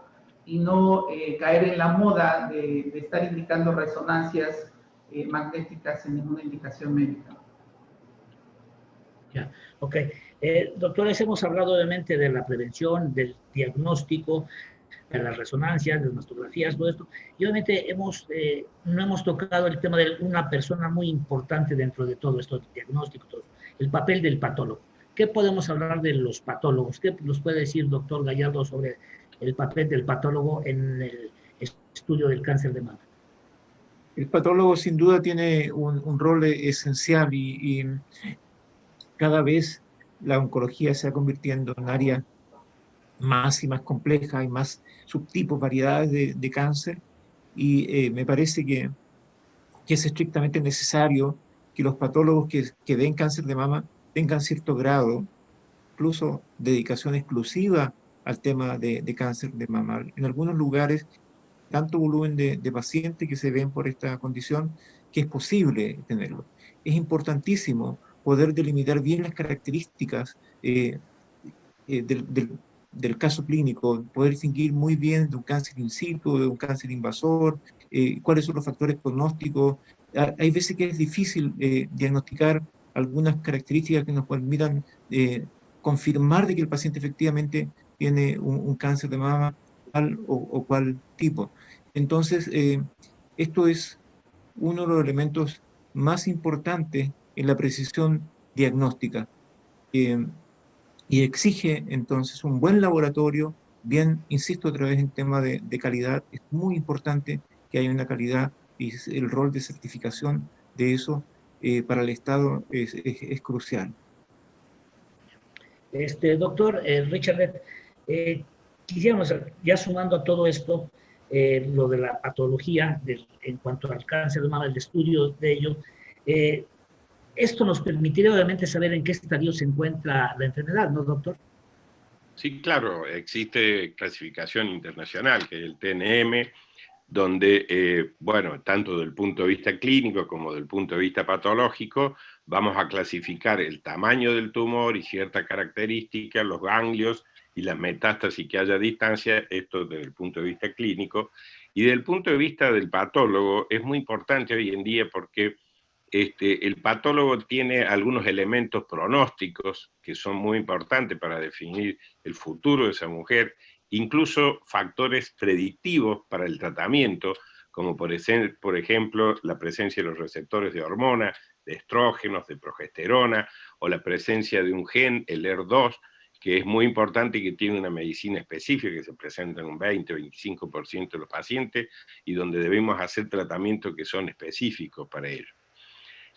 C: caer en la moda de estar indicando resonancias magnéticas sin ninguna indicación médica.
A: Ya, ok. Doctores, hemos hablado obviamente de la prevención, del diagnóstico, de las resonancias, de las mastografías, todo esto. Y obviamente no hemos tocado el tema de una persona muy importante dentro de todo esto, el diagnóstico, todo, el papel del patólogo. ¿Qué podemos hablar de los patólogos? ¿Qué nos puede decir, doctor Gallardo, sobre el papel del patólogo en el estudio del cáncer de mama?
D: El patólogo sin duda tiene un rol esencial y cada vez la oncología se va convirtiendo en un área más y más compleja, hay más subtipos, variedades de cáncer, y me parece que es estrictamente necesario que los patólogos que den cáncer de mama tengan cierto grado, incluso dedicación exclusiva al tema de cáncer de mama. En algunos lugares, tanto volumen de pacientes que se ven por esta condición que es posible tenerlo. Es importantísimo poder delimitar bien las características del caso clínico, poder distinguir muy bien de un cáncer in situ, de un cáncer invasor, cuáles son los factores pronósticos. Hay veces que es difícil diagnosticar algunas características que nos permitan confirmar de que el paciente efectivamente tiene un cáncer de mama tal o cual tipo. Entonces, esto es uno de los elementos más importantes en la precisión diagnóstica. Eh, y exige entonces un buen laboratorio, bien, insisto otra vez en tema de calidad, es muy importante que haya una calidad y el rol de certificación de eso para el Estado es crucial.
A: Doctor Richard, quisiéramos, ya sumando a todo esto, lo de la patología en cuanto al cáncer de mama, el estudio de ello, esto nos permitiría obviamente saber en qué estadio se encuentra la enfermedad, ¿no, doctor?
F: Sí, claro, existe clasificación internacional, que es el TNM, donde, bueno, tanto desde el punto de vista clínico como desde el punto de vista patológico, vamos a clasificar el tamaño del tumor y ciertas características, los ganglios y las metástasis que haya a distancia, esto desde el punto de vista clínico. Y desde el punto de vista del patólogo, es muy importante hoy en día porque el patólogo tiene algunos elementos pronósticos que son muy importantes para definir el futuro de esa mujer, incluso factores predictivos para el tratamiento, como por ejemplo la presencia de los receptores de hormonas, de estrógenos, de progesterona, o la presencia de un gen, el ER2, que es muy importante y que tiene una medicina específica que se presenta en un 20-25% de los pacientes y donde debemos hacer tratamientos que son específicos para ello.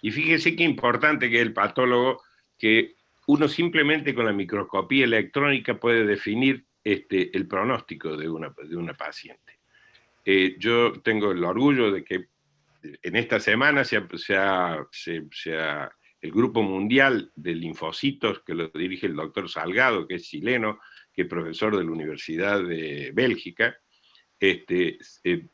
F: Y fíjese qué importante que es el patólogo que uno simplemente con la microscopía electrónica puede definir el pronóstico de una paciente. Yo tengo el orgullo de que en esta semana el Grupo Mundial de Linfocitos, que lo dirige el doctor Salgado, que es chileno, que es profesor de la Universidad de Bélgica,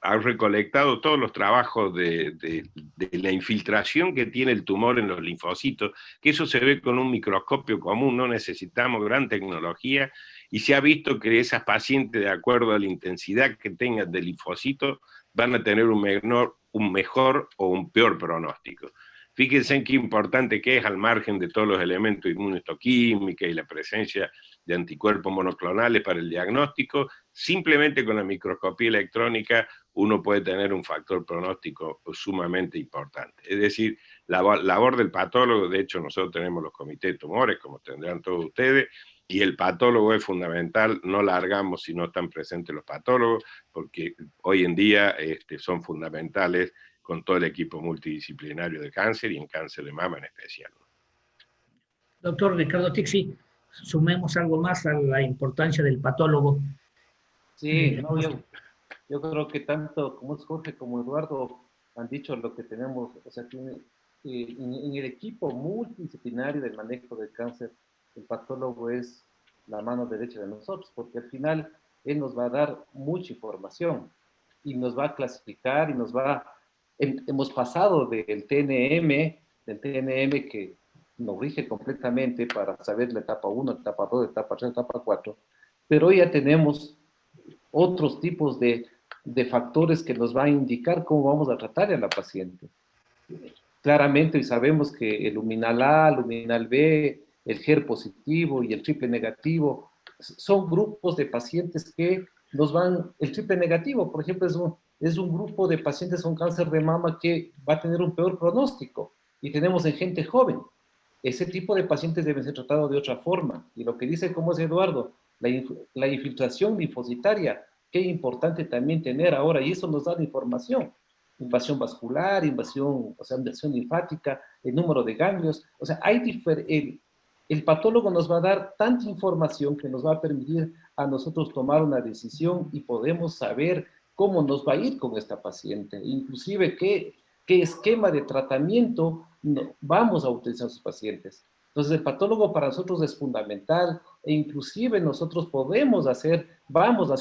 F: ha recolectado todos los trabajos de la infiltración que tiene el tumor en los linfocitos, que eso se ve con un microscopio común, no necesitamos gran tecnología, y se ha visto que esas pacientes, de acuerdo a la intensidad que tengan de linfocitos, van a tener un mejor o un peor pronóstico. Fíjense en qué importante que es, al margen de todos los elementos inmunohistoquímica y la presencia de anticuerpos monoclonales para el diagnóstico, simplemente con la microscopía electrónica uno puede tener un factor pronóstico sumamente importante. Es decir, la labor del patólogo, de hecho nosotros tenemos los comités de tumores, como tendrán todos ustedes, y el patólogo es fundamental, no largamos si no están presentes los patólogos, porque hoy en día son fundamentales con todo el equipo multidisciplinario de cáncer y en cáncer de mama en especial.
A: Doctor Ricardo Tixi, sumemos algo más a la importancia del patólogo.
E: Sí, no, yo creo que tanto como es Jorge como Eduardo han dicho lo que tenemos, o sea, en el equipo multidisciplinario del manejo del cáncer, el patólogo es la mano derecha de nosotros, porque al final él nos va a dar mucha información y nos va a clasificar y nos va. Hemos pasado del TNM que nos rige completamente para saber la etapa 1, la etapa 2, la etapa 3, la etapa 4, pero hoy ya tenemos otros tipos de factores que nos van a indicar cómo vamos a tratar a la paciente. Claramente hoy sabemos que el luminal A, el luminal B, el HER positivo y el triple negativo son grupos de pacientes que nos van. El triple negativo, por ejemplo, es un grupo de pacientes con cáncer de mama que va a tener un peor pronóstico, y tenemos en gente joven. Ese tipo de pacientes deben ser tratados de otra forma, y lo que dice, como es Eduardo, la infiltración linfocitaria, qué importante también tener ahora, y eso nos da la información, invasión vascular, invasión linfática, el número de ganglios, o sea, el patólogo nos va a dar tanta información que nos va a permitir a nosotros tomar una decisión y podemos saber cómo nos va a ir con esta paciente, inclusive qué esquema de tratamiento vamos a utilizar a sus pacientes. Entonces el patólogo para nosotros es fundamental, e inclusive nosotros vamos a hacer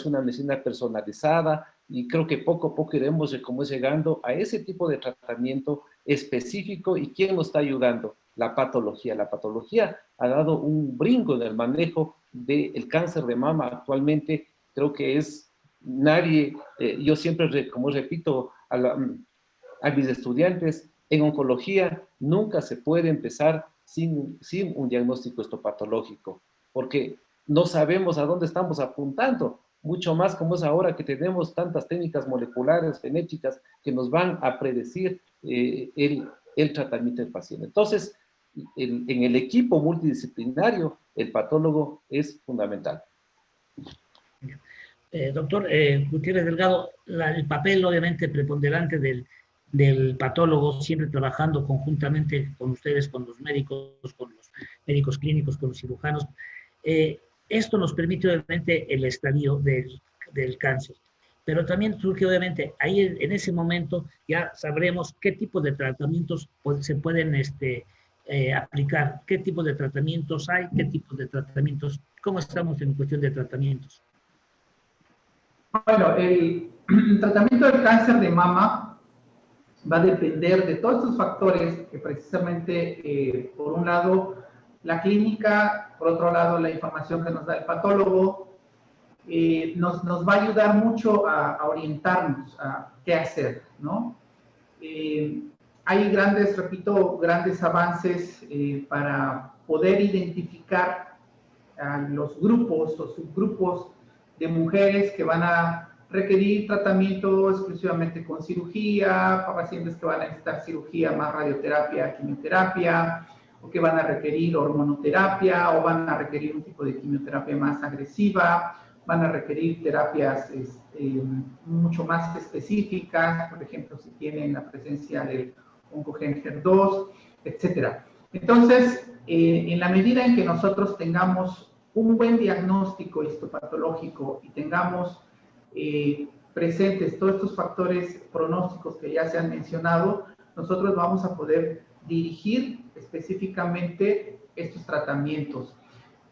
E: una medicina personalizada, y creo que poco a poco iremos llegando a ese tipo de tratamiento específico. ¿Y quién nos está ayudando? La patología. La patología ha dado un brinco en el manejo del cáncer de mama actualmente. Creo que es nadie, yo siempre, como repito a mis estudiantes, en oncología nunca se puede empezar sin un diagnóstico histopatológico, porque no sabemos a dónde estamos apuntando, mucho más como es ahora que tenemos tantas técnicas moleculares, genéticas, que nos van a predecir el tratamiento del paciente. Entonces, en el equipo multidisciplinario, el patólogo es fundamental.
A: Doctor Gutiérrez Delgado, el papel obviamente preponderante del patólogo, siempre trabajando conjuntamente con ustedes, con los médicos clínicos, con los cirujanos. Esto nos permite obviamente el estadio del cáncer, pero también surge obviamente, ahí en ese momento ya sabremos qué tipo de tratamientos se pueden aplicar, qué tipo de tratamientos hay, qué tipo de tratamientos, cómo estamos en cuestión de tratamientos.
C: Bueno, el tratamiento del cáncer de mama va a depender de todos estos factores que precisamente, por un lado, la clínica, por otro lado, la información que nos da el patólogo, nos va a ayudar mucho a orientarnos a qué hacer, ¿no? Hay grandes avances para poder identificar a los grupos o subgrupos de mujeres que van a requerir tratamiento exclusivamente con cirugía, para pacientes que van a necesitar cirugía más radioterapia, quimioterapia, o que van a requerir hormonoterapia, o van a requerir un tipo de quimioterapia más agresiva, van a requerir terapias mucho más específicas, por ejemplo, si tienen la presencia del oncogen HER2, etc. Entonces, en la medida en que nosotros tengamos un buen diagnóstico histopatológico y tengamos presentes todos estos factores pronósticos que ya se han mencionado, nosotros vamos a poder dirigir específicamente estos tratamientos.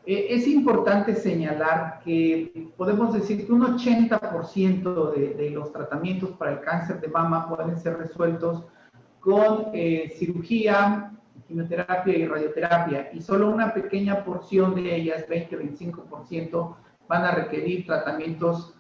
C: Es importante señalar que podemos decir que un 80% de los tratamientos para el cáncer de mama pueden ser resueltos con cirugía, quimioterapia y radioterapia, y solo una pequeña porción de ellas, 20-25%, van a requerir tratamientos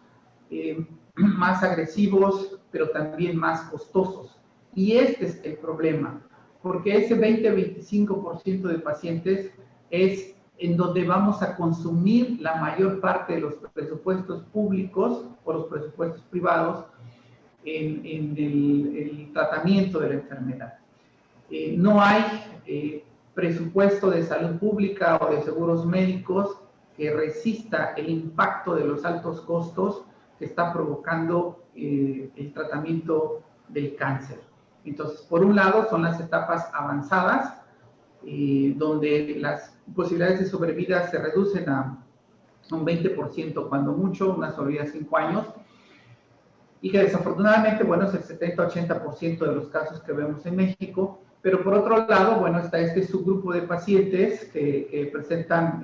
C: más agresivos, pero también más costosos. Y este es el problema, porque ese 20-25% de pacientes es en donde vamos a consumir la mayor parte de los presupuestos públicos o los presupuestos privados en el tratamiento de la enfermedad. No hay presupuesto de salud pública o de seguros médicos que resista el impacto de los altos costos que está provocando el tratamiento del cáncer. Entonces, por un lado, son las etapas avanzadas, donde las posibilidades de sobrevida se reducen a un 20%, cuando mucho, una sobrevida de 5 años, y que desafortunadamente, bueno, es el 70-80% de los casos que vemos en México. Pero por otro lado, bueno, está este subgrupo de pacientes que presentan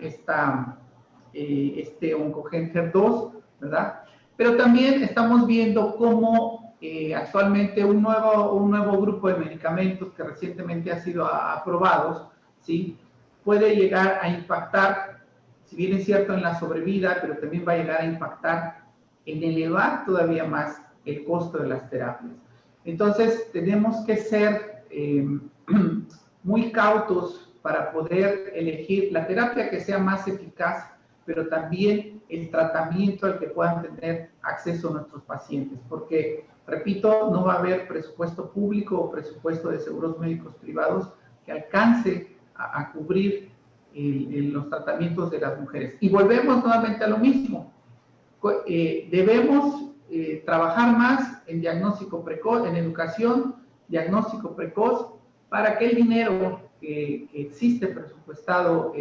C: este oncogen HER2, ¿verdad? Pero también estamos viendo cómo actualmente un nuevo grupo de medicamentos que recientemente ha sido aprobados, ¿sí? Puede llegar a impactar, si bien es cierto, en la sobrevida, pero también va a llegar a impactar en elevar todavía más el costo de las terapias. Entonces, tenemos que ser muy cautos para poder elegir la terapia que sea más eficaz, pero también el tratamiento al que puedan tener acceso nuestros pacientes, porque, repito, no va a haber presupuesto público o presupuesto de seguros médicos privados que alcance a cubrir los tratamientos de las mujeres. Y volvemos nuevamente a lo mismo. Debemos trabajar más en diagnóstico precoz, en educación, diagnóstico precoz, para que el dinero que existe presupuestado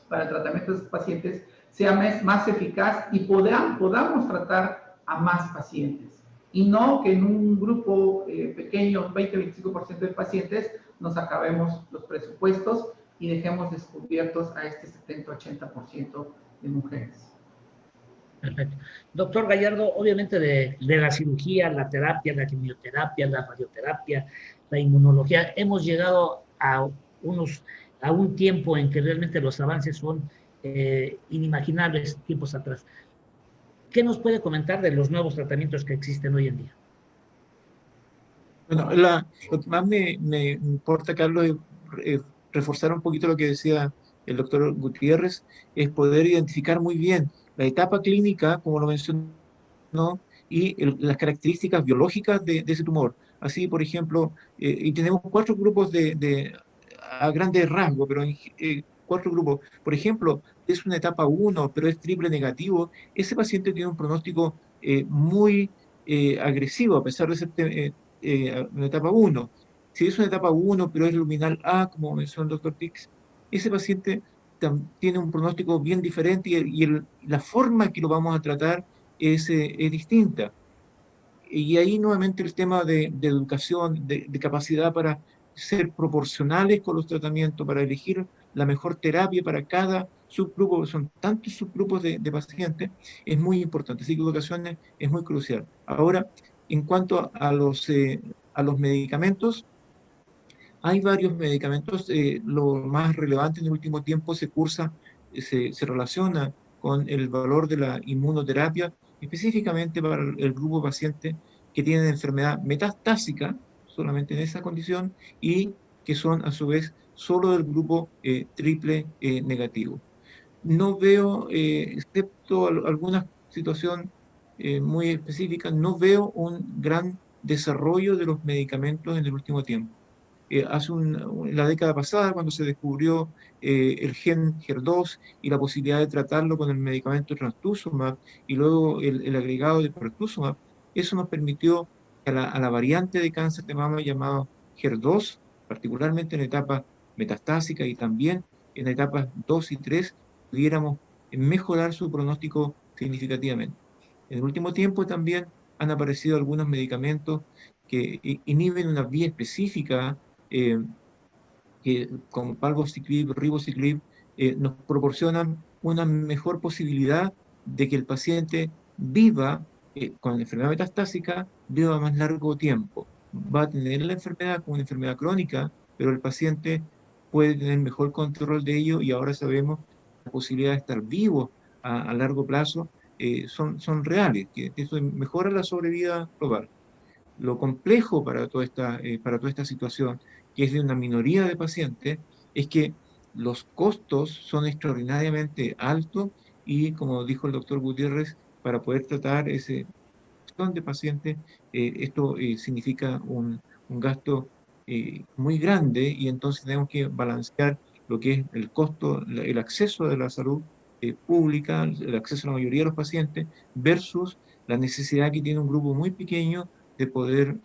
C: para el tratamiento de estos pacientes sea más eficaz y podamos tratar a más pacientes. Y no que en un grupo pequeño, 20-25% de pacientes, nos acabemos los presupuestos y dejemos descubiertos a este 70-80% de mujeres.
A: Perfecto. Doctor Gallardo, obviamente de la cirugía, la terapia, la quimioterapia, la radioterapia, la inmunología, hemos llegado a un tiempo en que realmente los avances son inimaginables tiempos atrás. ¿Qué nos puede comentar de los nuevos tratamientos que existen hoy en día?
D: Bueno, lo que más me importa, Carlos, es reforzar un poquito lo que decía el doctor Gutiérrez, es poder identificar muy bien la etapa clínica, como lo mencionó, y las características biológicas de ese tumor. Así, por ejemplo, y tenemos 4 grupos a grandes rasgos, pero 4 grupos. Por ejemplo, es una etapa 1, pero es triple negativo, ese paciente tiene un pronóstico muy agresivo, a pesar de ser una etapa 1. Si es una etapa 1, pero es luminal A, como mencionó el doctor Tix, ese paciente tiene un pronóstico bien diferente y la forma que lo vamos a tratar es distinta. Y ahí nuevamente el tema de educación, de capacidad para ser proporcionales con los tratamientos, para elegir la mejor terapia para cada subgrupo, son tantos subgrupos de pacientes, es muy importante. Así que educación es muy crucial. Ahora, en cuanto a los medicamentos, hay varios medicamentos. Lo más relevante en el último tiempo se relaciona con el valor de la inmunoterapia, específicamente para el grupo de pacientes que tienen enfermedad metastásica, solamente en esa condición, y que son a su vez solo del grupo triple negativo. No veo, excepto alguna situación muy específica, no veo un gran desarrollo de los medicamentos en el último tiempo. La década pasada, cuando se descubrió el gen HER2 y la posibilidad de tratarlo con el medicamento trastuzumab y luego el agregado de pertuzumab, eso nos permitió que a la variante de cáncer de mama llamado HER2, particularmente en etapa metastásica y también en etapas 2 y 3 pudiéramos mejorar su pronóstico significativamente. En el último tiempo también han aparecido algunos medicamentos que inhiben una vía específica, que como palbociclib, ribociclib, nos proporcionan una mejor posibilidad de que el paciente viva con enfermedad metastásica, viva más largo tiempo. Va a tener la enfermedad como una enfermedad crónica, pero el paciente puede tener mejor control de ello y ahora sabemos que la posibilidad de estar vivo a largo plazo son reales, que eso mejora la sobrevida global. Lo complejo para toda esta situación, que es de una minoría de pacientes, es que los costos son extraordinariamente altos y, como dijo el doctor Gutiérrez, para poder tratar ese montón de pacientes, esto significa un gasto muy grande y entonces tenemos que balancear lo que es el costo, el acceso de la salud pública, el acceso a la mayoría de los pacientes, versus la necesidad que tiene un grupo muy pequeño de poder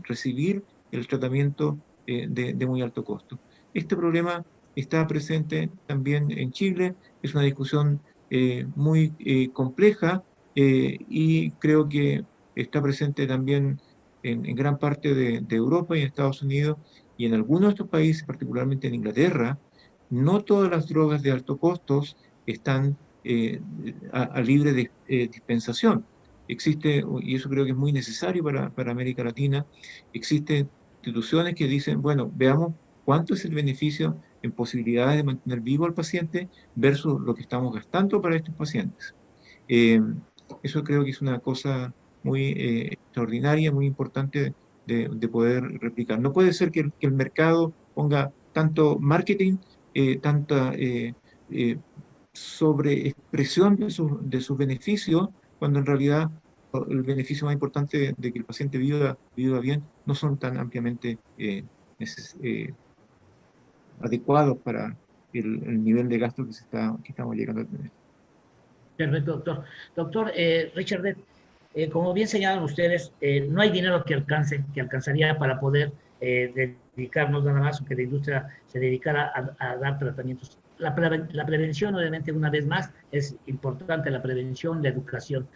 D: recibir el tratamiento de muy alto costo. Este problema está presente también en Chile, es una discusión muy compleja y creo que está presente también en gran parte de Europa y en Estados Unidos y en algunos de estos países, particularmente en Inglaterra, no todas las drogas de alto costos están a libre dispensación. Existe, y eso creo que es muy necesario para América Latina, existen instituciones que dicen, bueno, veamos cuánto es el beneficio en posibilidades de mantener vivo al paciente versus lo que estamos gastando para estos pacientes. Eh, Eso creo que es una cosa muy extraordinaria, muy importante de poder replicar. No puede ser que el mercado ponga tanto marketing, tanta sobreexpresión de sus beneficios, cuando en realidad el beneficio más importante de que el paciente viva bien no son tan ampliamente adecuados para el nivel de gasto que estamos llegando a tener.
A: Perfecto, doctor. Doctor Richard, como bien señalan ustedes, no hay dinero que alcance, que alcanzaría para poder dedicarnos nada más, o que la industria se dedicara a dar tratamientos. La prevención, obviamente, una vez más, es importante, la prevención, la educación.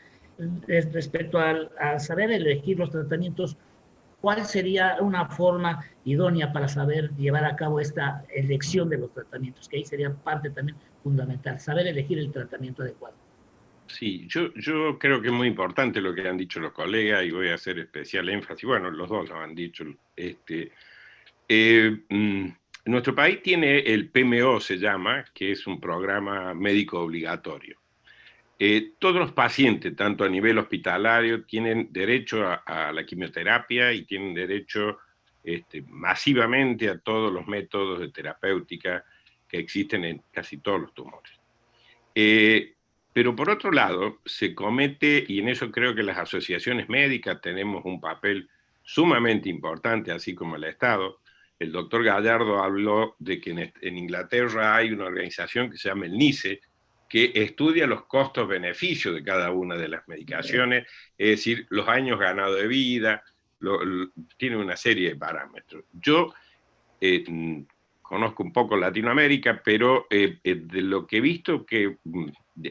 A: Respecto a saber elegir los tratamientos, ¿cuál sería una forma idónea para saber llevar a cabo esta elección de los tratamientos? Que ahí sería parte también fundamental, saber elegir el tratamiento adecuado.
F: Sí, yo creo que es muy importante lo que han dicho los colegas y voy a hacer especial énfasis. Bueno, los dos lo han dicho. Eh, mm, Nuestro país tiene el PMO, se llama, que es un programa médico obligatorio. Todos los pacientes, tanto a nivel hospitalario, tienen derecho a la quimioterapia y tienen derecho masivamente a todos los métodos de terapéutica que existen en casi todos los tumores. Pero por otro lado, se comete, y en eso creo que las asociaciones médicas tenemos un papel sumamente importante, así como el Estado. El doctor Gallardo habló de que en Inglaterra hay una organización que se llama el NICE, que estudia los costos-beneficios de cada una de las medicaciones, es decir, los años ganados de vida, tiene una serie de parámetros. Yo conozco un poco Latinoamérica, pero de lo que he visto que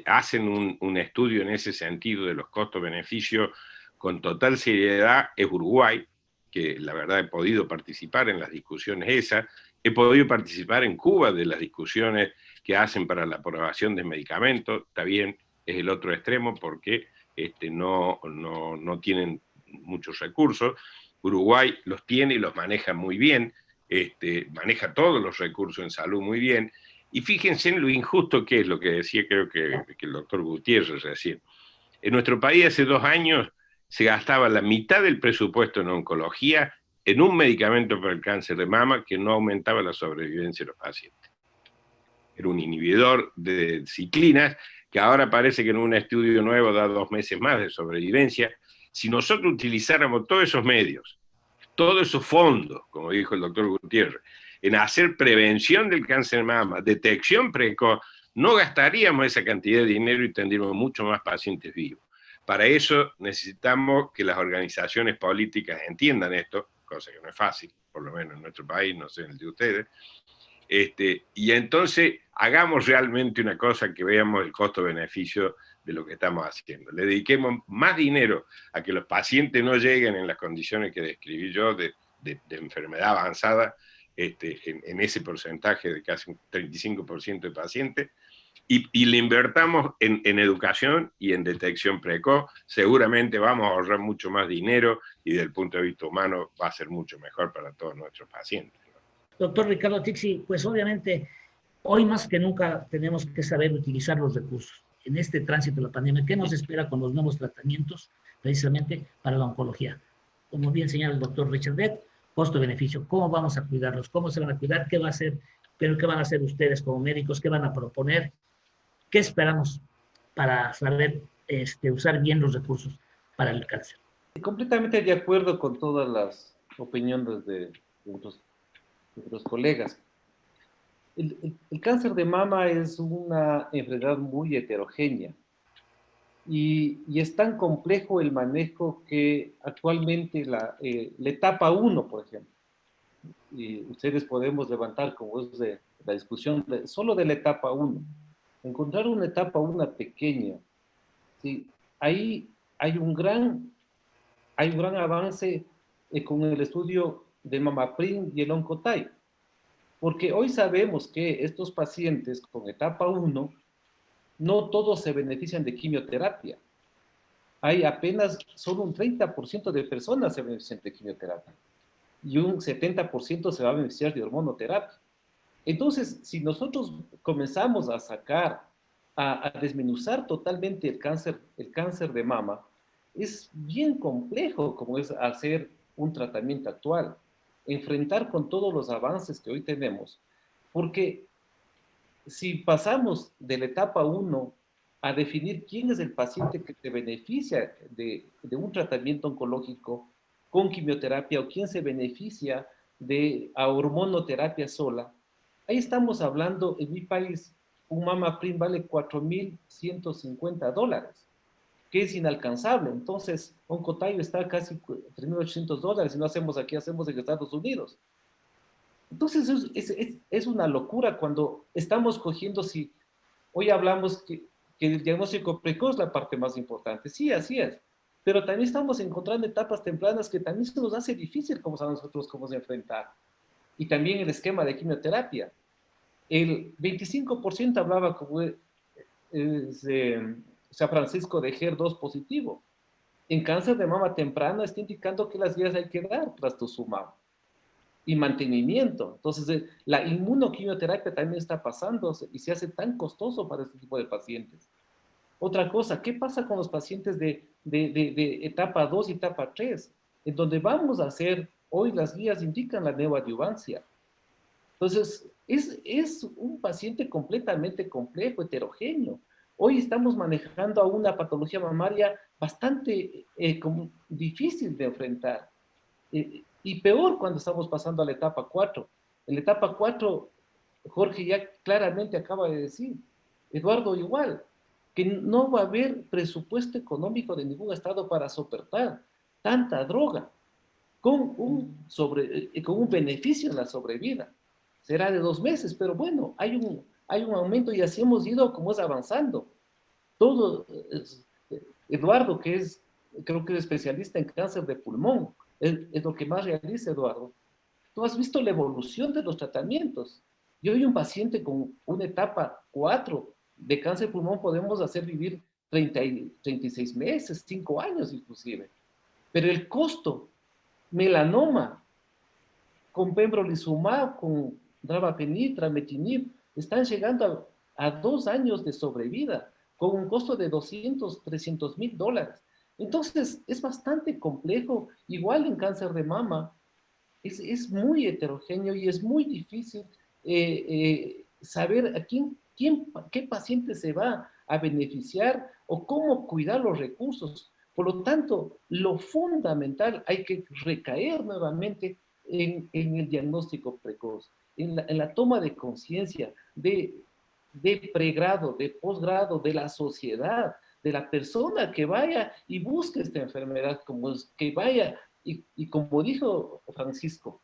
F: hacen un estudio en ese sentido de los costos-beneficios con total seriedad es Uruguay, que la verdad he podido participar en las discusiones esas, he podido participar en Cuba de las discusiones que hacen para la aprobación de medicamentos, está bien, es el otro extremo porque no tienen muchos recursos. Uruguay los tiene y los maneja muy bien, maneja todos los recursos en salud muy bien, y fíjense en lo injusto que es lo que decía, creo que el doctor Gutiérrez recién. En nuestro país hace 2 años se gastaba la mitad del presupuesto en oncología en un medicamento para el cáncer de mama que no aumentaba la sobrevivencia de los pacientes. Era un inhibidor de ciclinas que ahora parece que en un estudio nuevo da 2 meses más de sobrevivencia. Si nosotros utilizáramos todos esos medios, todos esos fondos, como dijo el doctor Gutiérrez, en hacer prevención del cáncer de mama, detección precoz, no gastaríamos esa cantidad de dinero y tendríamos mucho más pacientes vivos. Para eso necesitamos que las organizaciones políticas entiendan esto, cosa que no es fácil, por lo menos en nuestro país, no sé en el de ustedes, Y entonces hagamos realmente una cosa que veamos el costo-beneficio de lo que estamos haciendo. Le dediquemos más dinero a que los pacientes no lleguen en las condiciones que describí yo de enfermedad avanzada, en ese porcentaje de casi un 35% de pacientes, y le invertamos en educación y en detección precoz. Seguramente vamos a ahorrar mucho más dinero y desde el punto de vista humano va a ser mucho mejor para todos nuestros pacientes.
A: Doctor Ricardo Tixi, pues obviamente hoy más que nunca tenemos que saber utilizar los recursos en este tránsito de la pandemia. ¿Qué nos espera con los nuevos tratamientos precisamente para la oncología? Como bien señala el doctor Richard Beck, costo-beneficio, ¿cómo vamos a cuidarlos? ¿Cómo se van a cuidar? ¿Qué va a hacer? ¿Pero qué van a hacer ustedes como médicos? ¿Qué van a proponer? ¿Qué esperamos para saber usar bien los recursos para el cáncer?
E: Completamente de acuerdo con todas las opiniones de los colegas. El cáncer de mama es una enfermedad muy heterogénea y es tan complejo el manejo que actualmente la etapa 1, por ejemplo, y ustedes podemos levantar como es de la discusión solo de la etapa 1, encontrar una etapa 1 pequeña, ¿sí? Ahí hay un gran avance con el estudio de MAMAPRIN y el Oncotype, porque hoy sabemos que estos pacientes con etapa 1 no todos se benefician de quimioterapia. Hay apenas solo un 30% de personas se benefician de quimioterapia y un 70% se va a beneficiar de hormonoterapia. Entonces, si nosotros comenzamos a sacar, a desmenuzar totalmente el cáncer de mama, es bien complejo como es hacer un tratamiento actual, enfrentar con todos los avances que hoy tenemos, porque si pasamos de la etapa 1 a definir quién es el paciente que se beneficia de un tratamiento oncológico con quimioterapia o quién se beneficia de hormonoterapia sola, ahí estamos hablando, en mi país, un MAMAPRIN vale $4,150, que es inalcanzable. Entonces, Oncotype está casi $3,800, si no hacemos aquí, hacemos en Estados Unidos. Entonces, es una locura cuando estamos cogiendo, si hoy hablamos que el diagnóstico precoz es la parte más importante. Sí, así es. Pero también estamos encontrando etapas tempranas que también se nos hace difícil como a nosotros cómo se enfrentar. Y también el esquema de quimioterapia. El 25% hablaba como San Francisco de HER2 positivo. En cáncer de mama temprano está indicando que las guías hay que dar trastuzumab y mantenimiento. Entonces, la inmunoquimioterapia también está pasando y se hace tan costoso para este tipo de pacientes. Otra cosa, ¿qué pasa con los pacientes de etapa 2 y etapa 3? En donde vamos a hacer, hoy las guías indican la neoadyuvancia. Entonces, es un paciente completamente complejo, heterogéneo. Hoy estamos manejando a una patología mamaria bastante difícil de enfrentar. Y peor cuando estamos pasando a la etapa 4. En la etapa 4, Jorge ya claramente acaba de decir, Eduardo igual, que no va a haber presupuesto económico de ningún estado para soportar tanta droga con un beneficio en la sobrevida. Será de 2 meses, pero bueno, hay un aumento y así hemos ido como es avanzando. Todo, Eduardo, creo que es especialista en cáncer de pulmón, es lo que más realiza, Eduardo. Tú has visto la evolución de los tratamientos. Y hoy un paciente con una etapa 4 de cáncer de pulmón podemos hacer vivir 36 meses, 5 años inclusive. Pero el costo, melanoma, con pembrolizumab, con drabapenib, trametinib, están llegando a 2 años de sobrevida, con un costo de $200,000, $300,000. Entonces, es bastante complejo. Igual en cáncer de mama, es muy heterogéneo y es muy difícil saber qué paciente se va a beneficiar o cómo cuidar los recursos. Por lo tanto, lo fundamental hay que recaer nuevamente en el diagnóstico precoz, en la toma de conciencia de pregrado, de posgrado, de la sociedad, de la persona que vaya y busque esta enfermedad, que vaya, y como dijo Francisco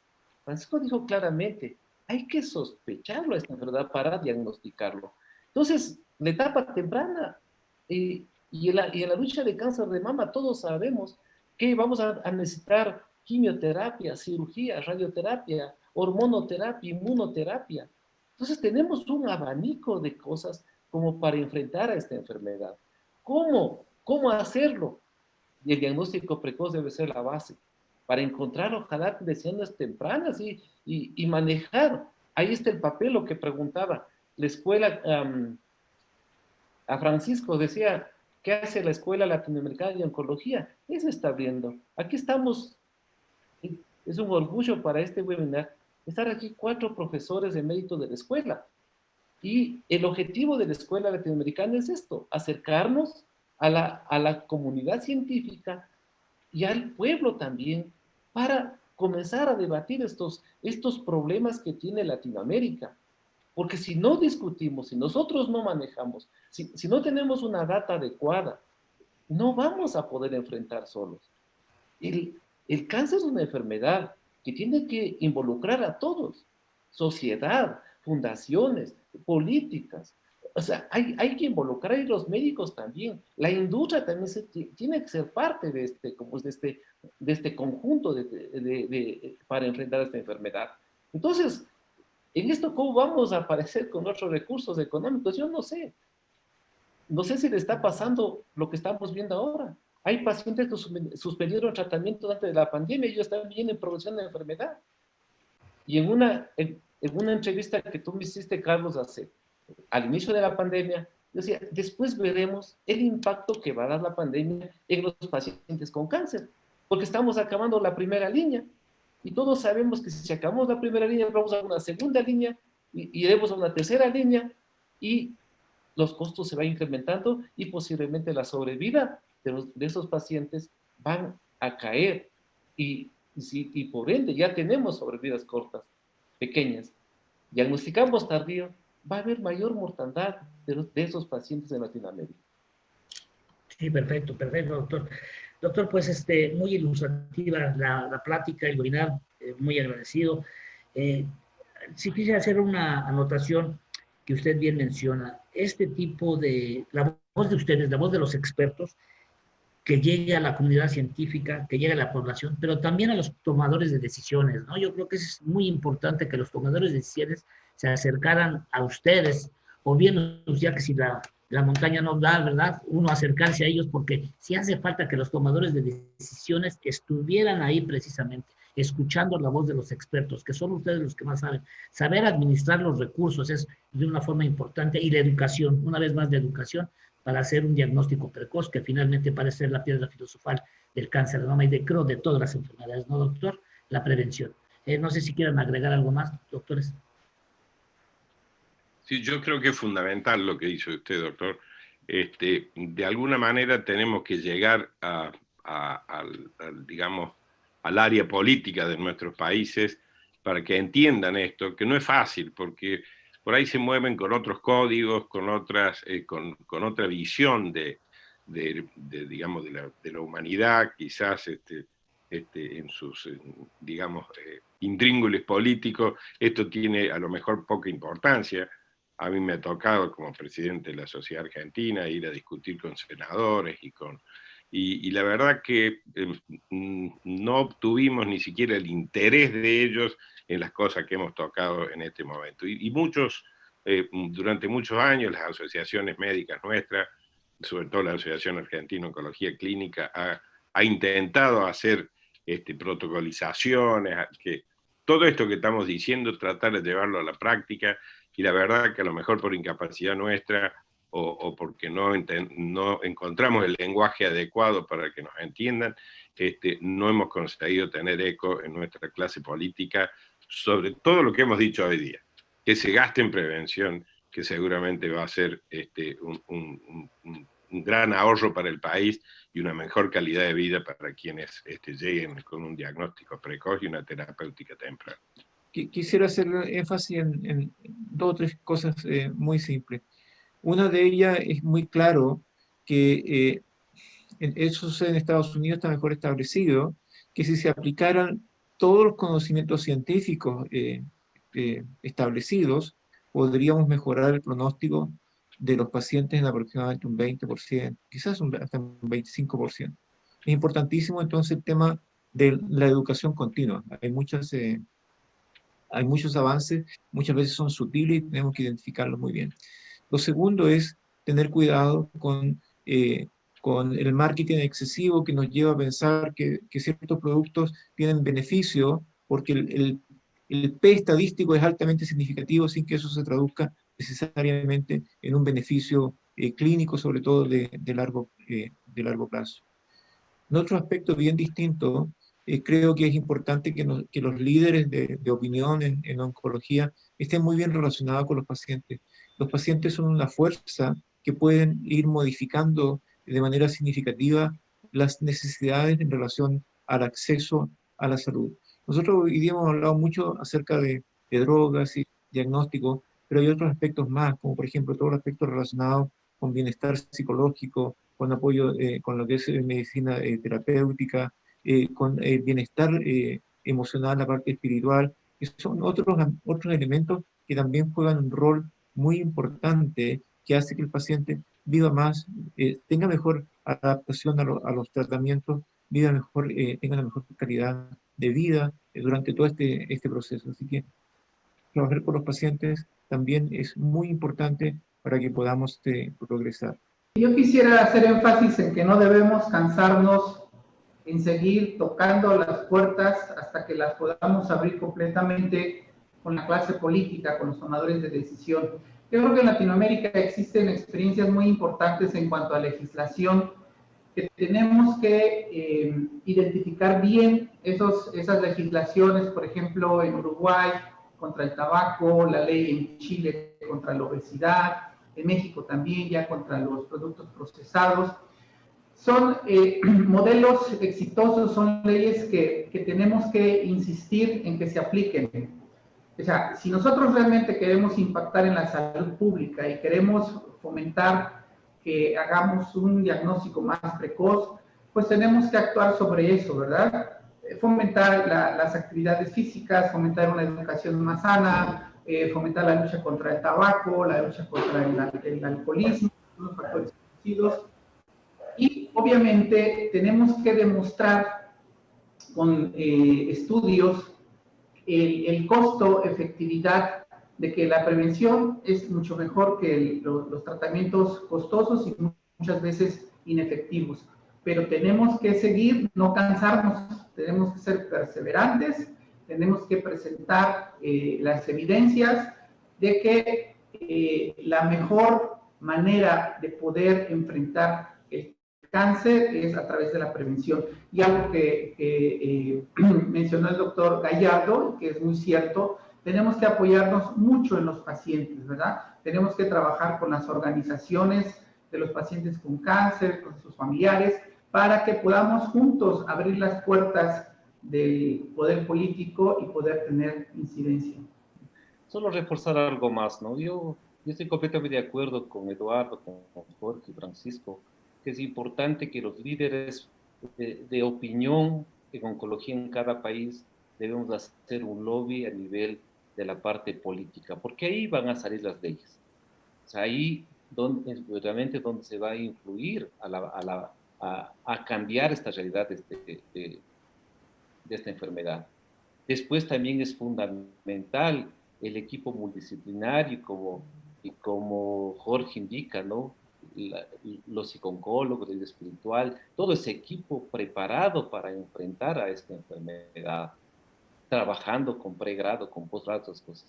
E: dijo claramente, hay que sospecharlo a esta enfermedad para diagnosticarlo. Entonces, la etapa temprana y en la lucha de cáncer de mama, todos sabemos que vamos a necesitar quimioterapia, cirugía, radioterapia, hormonoterapia, inmunoterapia. Entonces, tenemos un abanico de cosas como para enfrentar a esta enfermedad. ¿Cómo? ¿Cómo hacerlo? Y el diagnóstico precoz debe ser la base para encontrar, ojalá, lesiones tempranas y manejar. Ahí está el papel, lo que preguntaba. La escuela, a Francisco decía, ¿qué hace la Escuela Latinoamericana de Oncología? Eso está abriendo. Aquí estamos, es un orgullo para este webinar, estar aquí 4 profesores de mérito de la escuela. Y el objetivo de la Escuela Latinoamericana es esto, acercarnos a la comunidad científica y al pueblo también, para comenzar a debatir estos problemas que tiene Latinoamérica. Porque si no discutimos, si nosotros no manejamos, si no tenemos una data adecuada, no vamos a poder enfrentar solos. El cáncer es una enfermedad que tiene que involucrar a todos, sociedad, fundaciones, políticas. O sea, hay que involucrar a los médicos también. La industria también tiene que ser parte de este conjunto para enfrentar esta enfermedad. Entonces, en esto, ¿cómo vamos a aparecer con otros recursos económicos? Yo no sé. No sé si le está pasando lo que estamos viendo ahora. Hay pacientes que suspendieron tratamiento antes de la pandemia y ellos están bien en progresión de enfermedad. Y en una entrevista que tú me hiciste, Carlos, al inicio de la pandemia, yo decía, después veremos el impacto que va a dar la pandemia en los pacientes con cáncer, porque estamos acabando la primera línea. Y todos sabemos que si acabamos la primera línea, vamos a una segunda línea, y iremos a una tercera línea, y los costos se van incrementando y posiblemente la sobrevida de esos pacientes van a caer. Y por ende ya tenemos sobrevidas cortas, pequeñas. Diagnosticamos tardío, va a haber mayor mortandad de esos pacientes en Latinoamérica.
A: Sí, perfecto, perfecto, doctor. Doctor, pues muy ilustrativa la plática, el webinar, muy agradecido. Si quisiera hacer una anotación que usted bien menciona, este tipo la voz de ustedes, la voz de los expertos, que llegue a la comunidad científica, que llegue a la población, pero también a los tomadores de decisiones, ¿no? Yo creo que es muy importante que los tomadores de decisiones se acercaran a ustedes, o bien, ya que si la montaña no da, ¿verdad? Uno acercarse a ellos, porque sí hace falta que los tomadores de decisiones estuvieran ahí precisamente, escuchando la voz de los expertos, que son ustedes los que más saben. Saber administrar los recursos es de una forma importante, y la educación, una vez más, de educación, para hacer un diagnóstico precoz, que finalmente parece ser la piedra filosofal del cáncer de mama y de todas las enfermedades, ¿no, doctor? La prevención. No sé si quieren agregar algo más, doctores.
F: Sí, yo creo que es fundamental lo que dice usted, doctor. De alguna manera tenemos que llegar digamos, al área política de nuestros países para que entiendan esto, que no es fácil, porque por ahí se mueven con otros códigos, con otra visión digamos, de la humanidad, quizás en sus, digamos, intríngulis políticos. Esto tiene a lo mejor poca importancia. A mí me ha tocado, como presidente de la Sociedad Argentina, ir a discutir con senadores y la verdad que no obtuvimos ni siquiera el interés de ellos en las cosas que hemos tocado en este momento. Y muchos, durante muchos años, las asociaciones médicas nuestras, sobre todo la Asociación Argentina de Oncología Clínica, ha intentado hacer protocolizaciones, que todo esto que estamos diciendo, tratar de llevarlo a la práctica, y la verdad que a lo mejor por incapacidad nuestra, o porque no encontramos el lenguaje adecuado para que nos entiendan, no hemos conseguido tener eco en nuestra clase política sobre todo lo que hemos dicho hoy día, que se gaste en prevención, que seguramente va a ser un gran ahorro para el país y una mejor calidad de vida para quienes lleguen con un diagnóstico precoz y una terapéutica temprana.
D: Quisiera hacer énfasis en 2 o 3 cosas muy simples. Una de ellas es muy claro que eso sucede en Estados Unidos, está mejor establecido, que si se aplicaran todos los conocimientos científicos establecidos, podríamos mejorar el pronóstico de los pacientes en aproximadamente un 20%, quizás hasta un 25%. Es importantísimo entonces el tema de la educación continua. Hay muchos avances, muchas veces son sutiles y tenemos que identificarlos muy bien. Lo segundo es tener cuidado con el marketing excesivo que nos lleva a pensar que ciertos productos tienen beneficio porque el P estadístico es altamente significativo sin que eso se traduzca necesariamente en un beneficio clínico, sobre todo de largo plazo. En otro aspecto bien distinto, creo que es importante que los líderes de opinión en oncología estén muy bien relacionados con los pacientes. Los pacientes son una fuerza que pueden ir modificando de manera significativa las necesidades en relación al acceso a la salud. Nosotros hoy día hemos hablado mucho acerca de drogas y diagnóstico, pero hay otros aspectos más, como por ejemplo todo el aspecto relacionado con bienestar psicológico, con apoyo, con lo que es medicina terapéutica, con bienestar emocional, la parte espiritual, que son otros elementos que también juegan un rol muy importante que hace que el paciente viva más, tenga mejor adaptación a los tratamientos, viva mejor, tenga una mejor calidad de vida durante todo este proceso. Así que trabajar con los pacientes también es muy importante para que podamos progresar.
C: Yo quisiera hacer énfasis en que no debemos cansarnos en seguir tocando las puertas hasta que las podamos abrir completamente con la clase política, con los tomadores de decisión. Yo creo que en Latinoamérica existen experiencias muy importantes en cuanto a legislación, que tenemos que identificar bien esas legislaciones, por ejemplo, en Uruguay contra el tabaco, la ley en Chile contra la obesidad, en México también ya contra los productos procesados. Son modelos exitosos, son leyes que tenemos que insistir en que se apliquen. O sea, si nosotros realmente queremos impactar en la salud pública y queremos fomentar que hagamos un diagnóstico más precoz, pues tenemos que actuar sobre eso, ¿verdad? Fomentar las actividades físicas, fomentar una educación más sana, fomentar la lucha contra el tabaco, la lucha contra el alcoholismo, unos factores conocidos. Y obviamente tenemos que demostrar con estudios el costo-efectividad de que la prevención es mucho mejor que los tratamientos costosos y muchas veces inefectivos. Pero tenemos que seguir, no cansarnos, tenemos que ser perseverantes, tenemos que presentar las evidencias de que la mejor manera de poder enfrentar el cáncer es a través de la prevención. Y algo que mencionó el doctor Gallardo, que es muy cierto, tenemos que apoyarnos mucho en los pacientes, ¿verdad? Tenemos que trabajar con las organizaciones de los pacientes con cáncer, con sus familiares, para que podamos juntos abrir las puertas del poder político y poder tener incidencia.
E: Solo reforzar algo más, ¿no? Yo estoy completamente de acuerdo con Eduardo, con Jorge y Francisco, que es importante que los líderes de opinión en oncología en cada país debemos hacer un lobby a nivel de la parte política, porque ahí van a salir las leyes. O sea, ahí realmente donde se va a influir a cambiar esta realidad de esta enfermedad. Después también es fundamental el equipo multidisciplinario y como Jorge indica, ¿no? Los psicólogos, el espiritual, todo ese equipo preparado para enfrentar a esta enfermedad, trabajando con pregrado, con posgrado, otras cosas.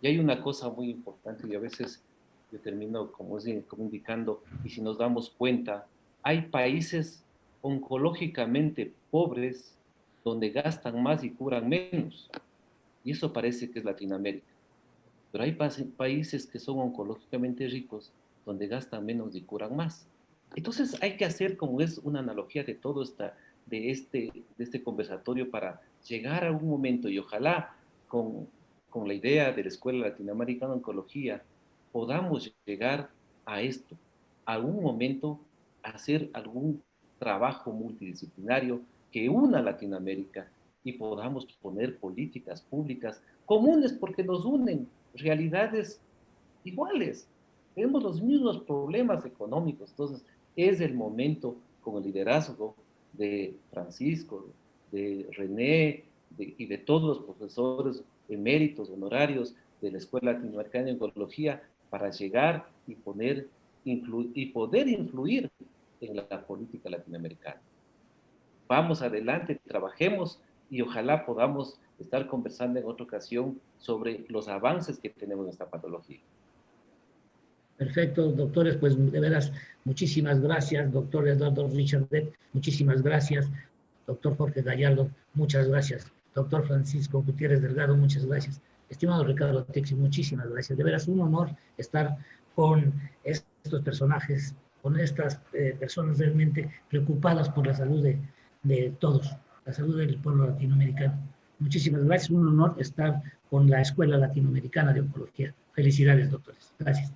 E: Y hay una cosa muy importante, y a veces yo termino como indicando, y si nos damos cuenta, hay países oncológicamente pobres donde gastan más y curan menos. Y eso parece que es Latinoamérica. Pero hay países que son oncológicamente ricos donde gastan menos y curan más. Entonces hay que hacer como es una analogía de todo de este conversatorio para llegar a un momento y ojalá con la idea de la Escuela Latinoamericana de Oncología podamos llegar a esto, a algún momento hacer algún trabajo multidisciplinario que una Latinoamérica, y podamos poner políticas públicas comunes porque nos unen realidades iguales. Tenemos los mismos problemas económicos. Entonces, es el momento, con el liderazgo de Francisco, de René y de todos los profesores eméritos, honorarios de la Escuela Latinoamericana de Oncología, para llegar y poder influir en la política latinoamericana. Vamos adelante, trabajemos y ojalá podamos estar conversando en otra ocasión sobre los avances que tenemos en esta patología.
G: Perfecto, doctores, pues de veras, muchísimas gracias, doctor Eduardo Richardet, muchísimas gracias, doctor Jorge Gallardo, muchas gracias, doctor Francisco Gutiérrez Delgado, muchas gracias, estimado Ricardo Tixi, muchísimas gracias, de veras un honor estar con estos personajes, con estas personas realmente preocupadas por la salud de todos, la salud del pueblo latinoamericano. Muchísimas gracias, un honor estar con la Escuela Latinoamericana de Oncología. Felicidades, doctores. Gracias.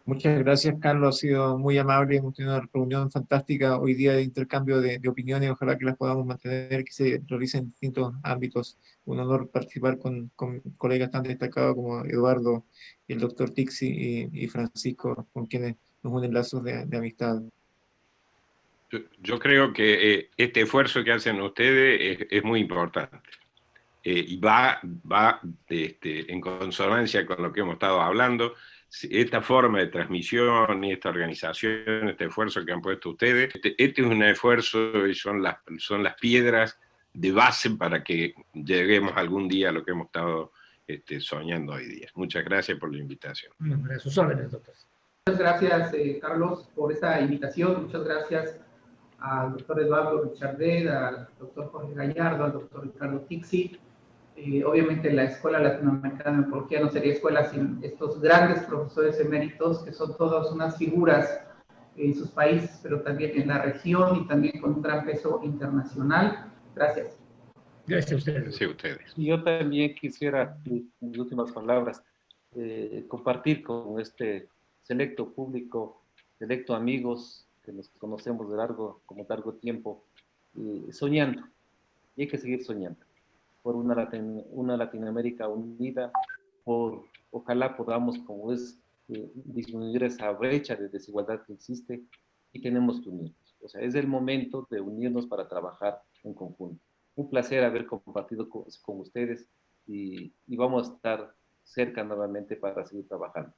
D: Muchas gracias, Carlos. Ha sido muy amable. Hemos tenido una reunión fantástica hoy día de intercambio de opiniones. Ojalá que las podamos mantener, que se realicen en distintos ámbitos. Un honor participar con colegas tan destacados como Eduardo, el doctor Tixi y Francisco, con quienes nos unen lazos de amistad.
F: Yo creo que este esfuerzo que hacen ustedes es muy importante. Y va en consonancia con lo que hemos estado hablando. Esta forma de transmisión y esta organización, este esfuerzo que han puesto ustedes, este es un esfuerzo y son las piedras de base para que lleguemos algún día a lo que hemos estado soñando hoy día. Muchas gracias por la invitación.
G: A sus órdenes, doctor.
C: Muchas gracias, Carlos, por esta invitación. Muchas gracias al doctor Eduardo Richardet, al doctor Jorge Gallardo, al doctor Ricardo Tixi. Obviamente la Escuela Latinoamericana de Oncología no sería escuela sin estos grandes profesores eméritos, que son todas unas figuras en sus países, pero también en la región y también con un gran peso internacional. Gracias.
G: Gracias a ustedes.
F: Sí, ustedes.
E: Y yo también quisiera, en mis últimas palabras, compartir con este selecto público, selecto amigos que nos conocemos de largo tiempo, soñando. Y hay que seguir soñando por una Latinoamérica unida, ojalá podamos, como es, disminuir esa brecha de desigualdad que existe y tenemos que unirnos. O sea, es el momento de unirnos para trabajar en conjunto. Un placer haber compartido con ustedes y vamos a estar cerca nuevamente para seguir trabajando.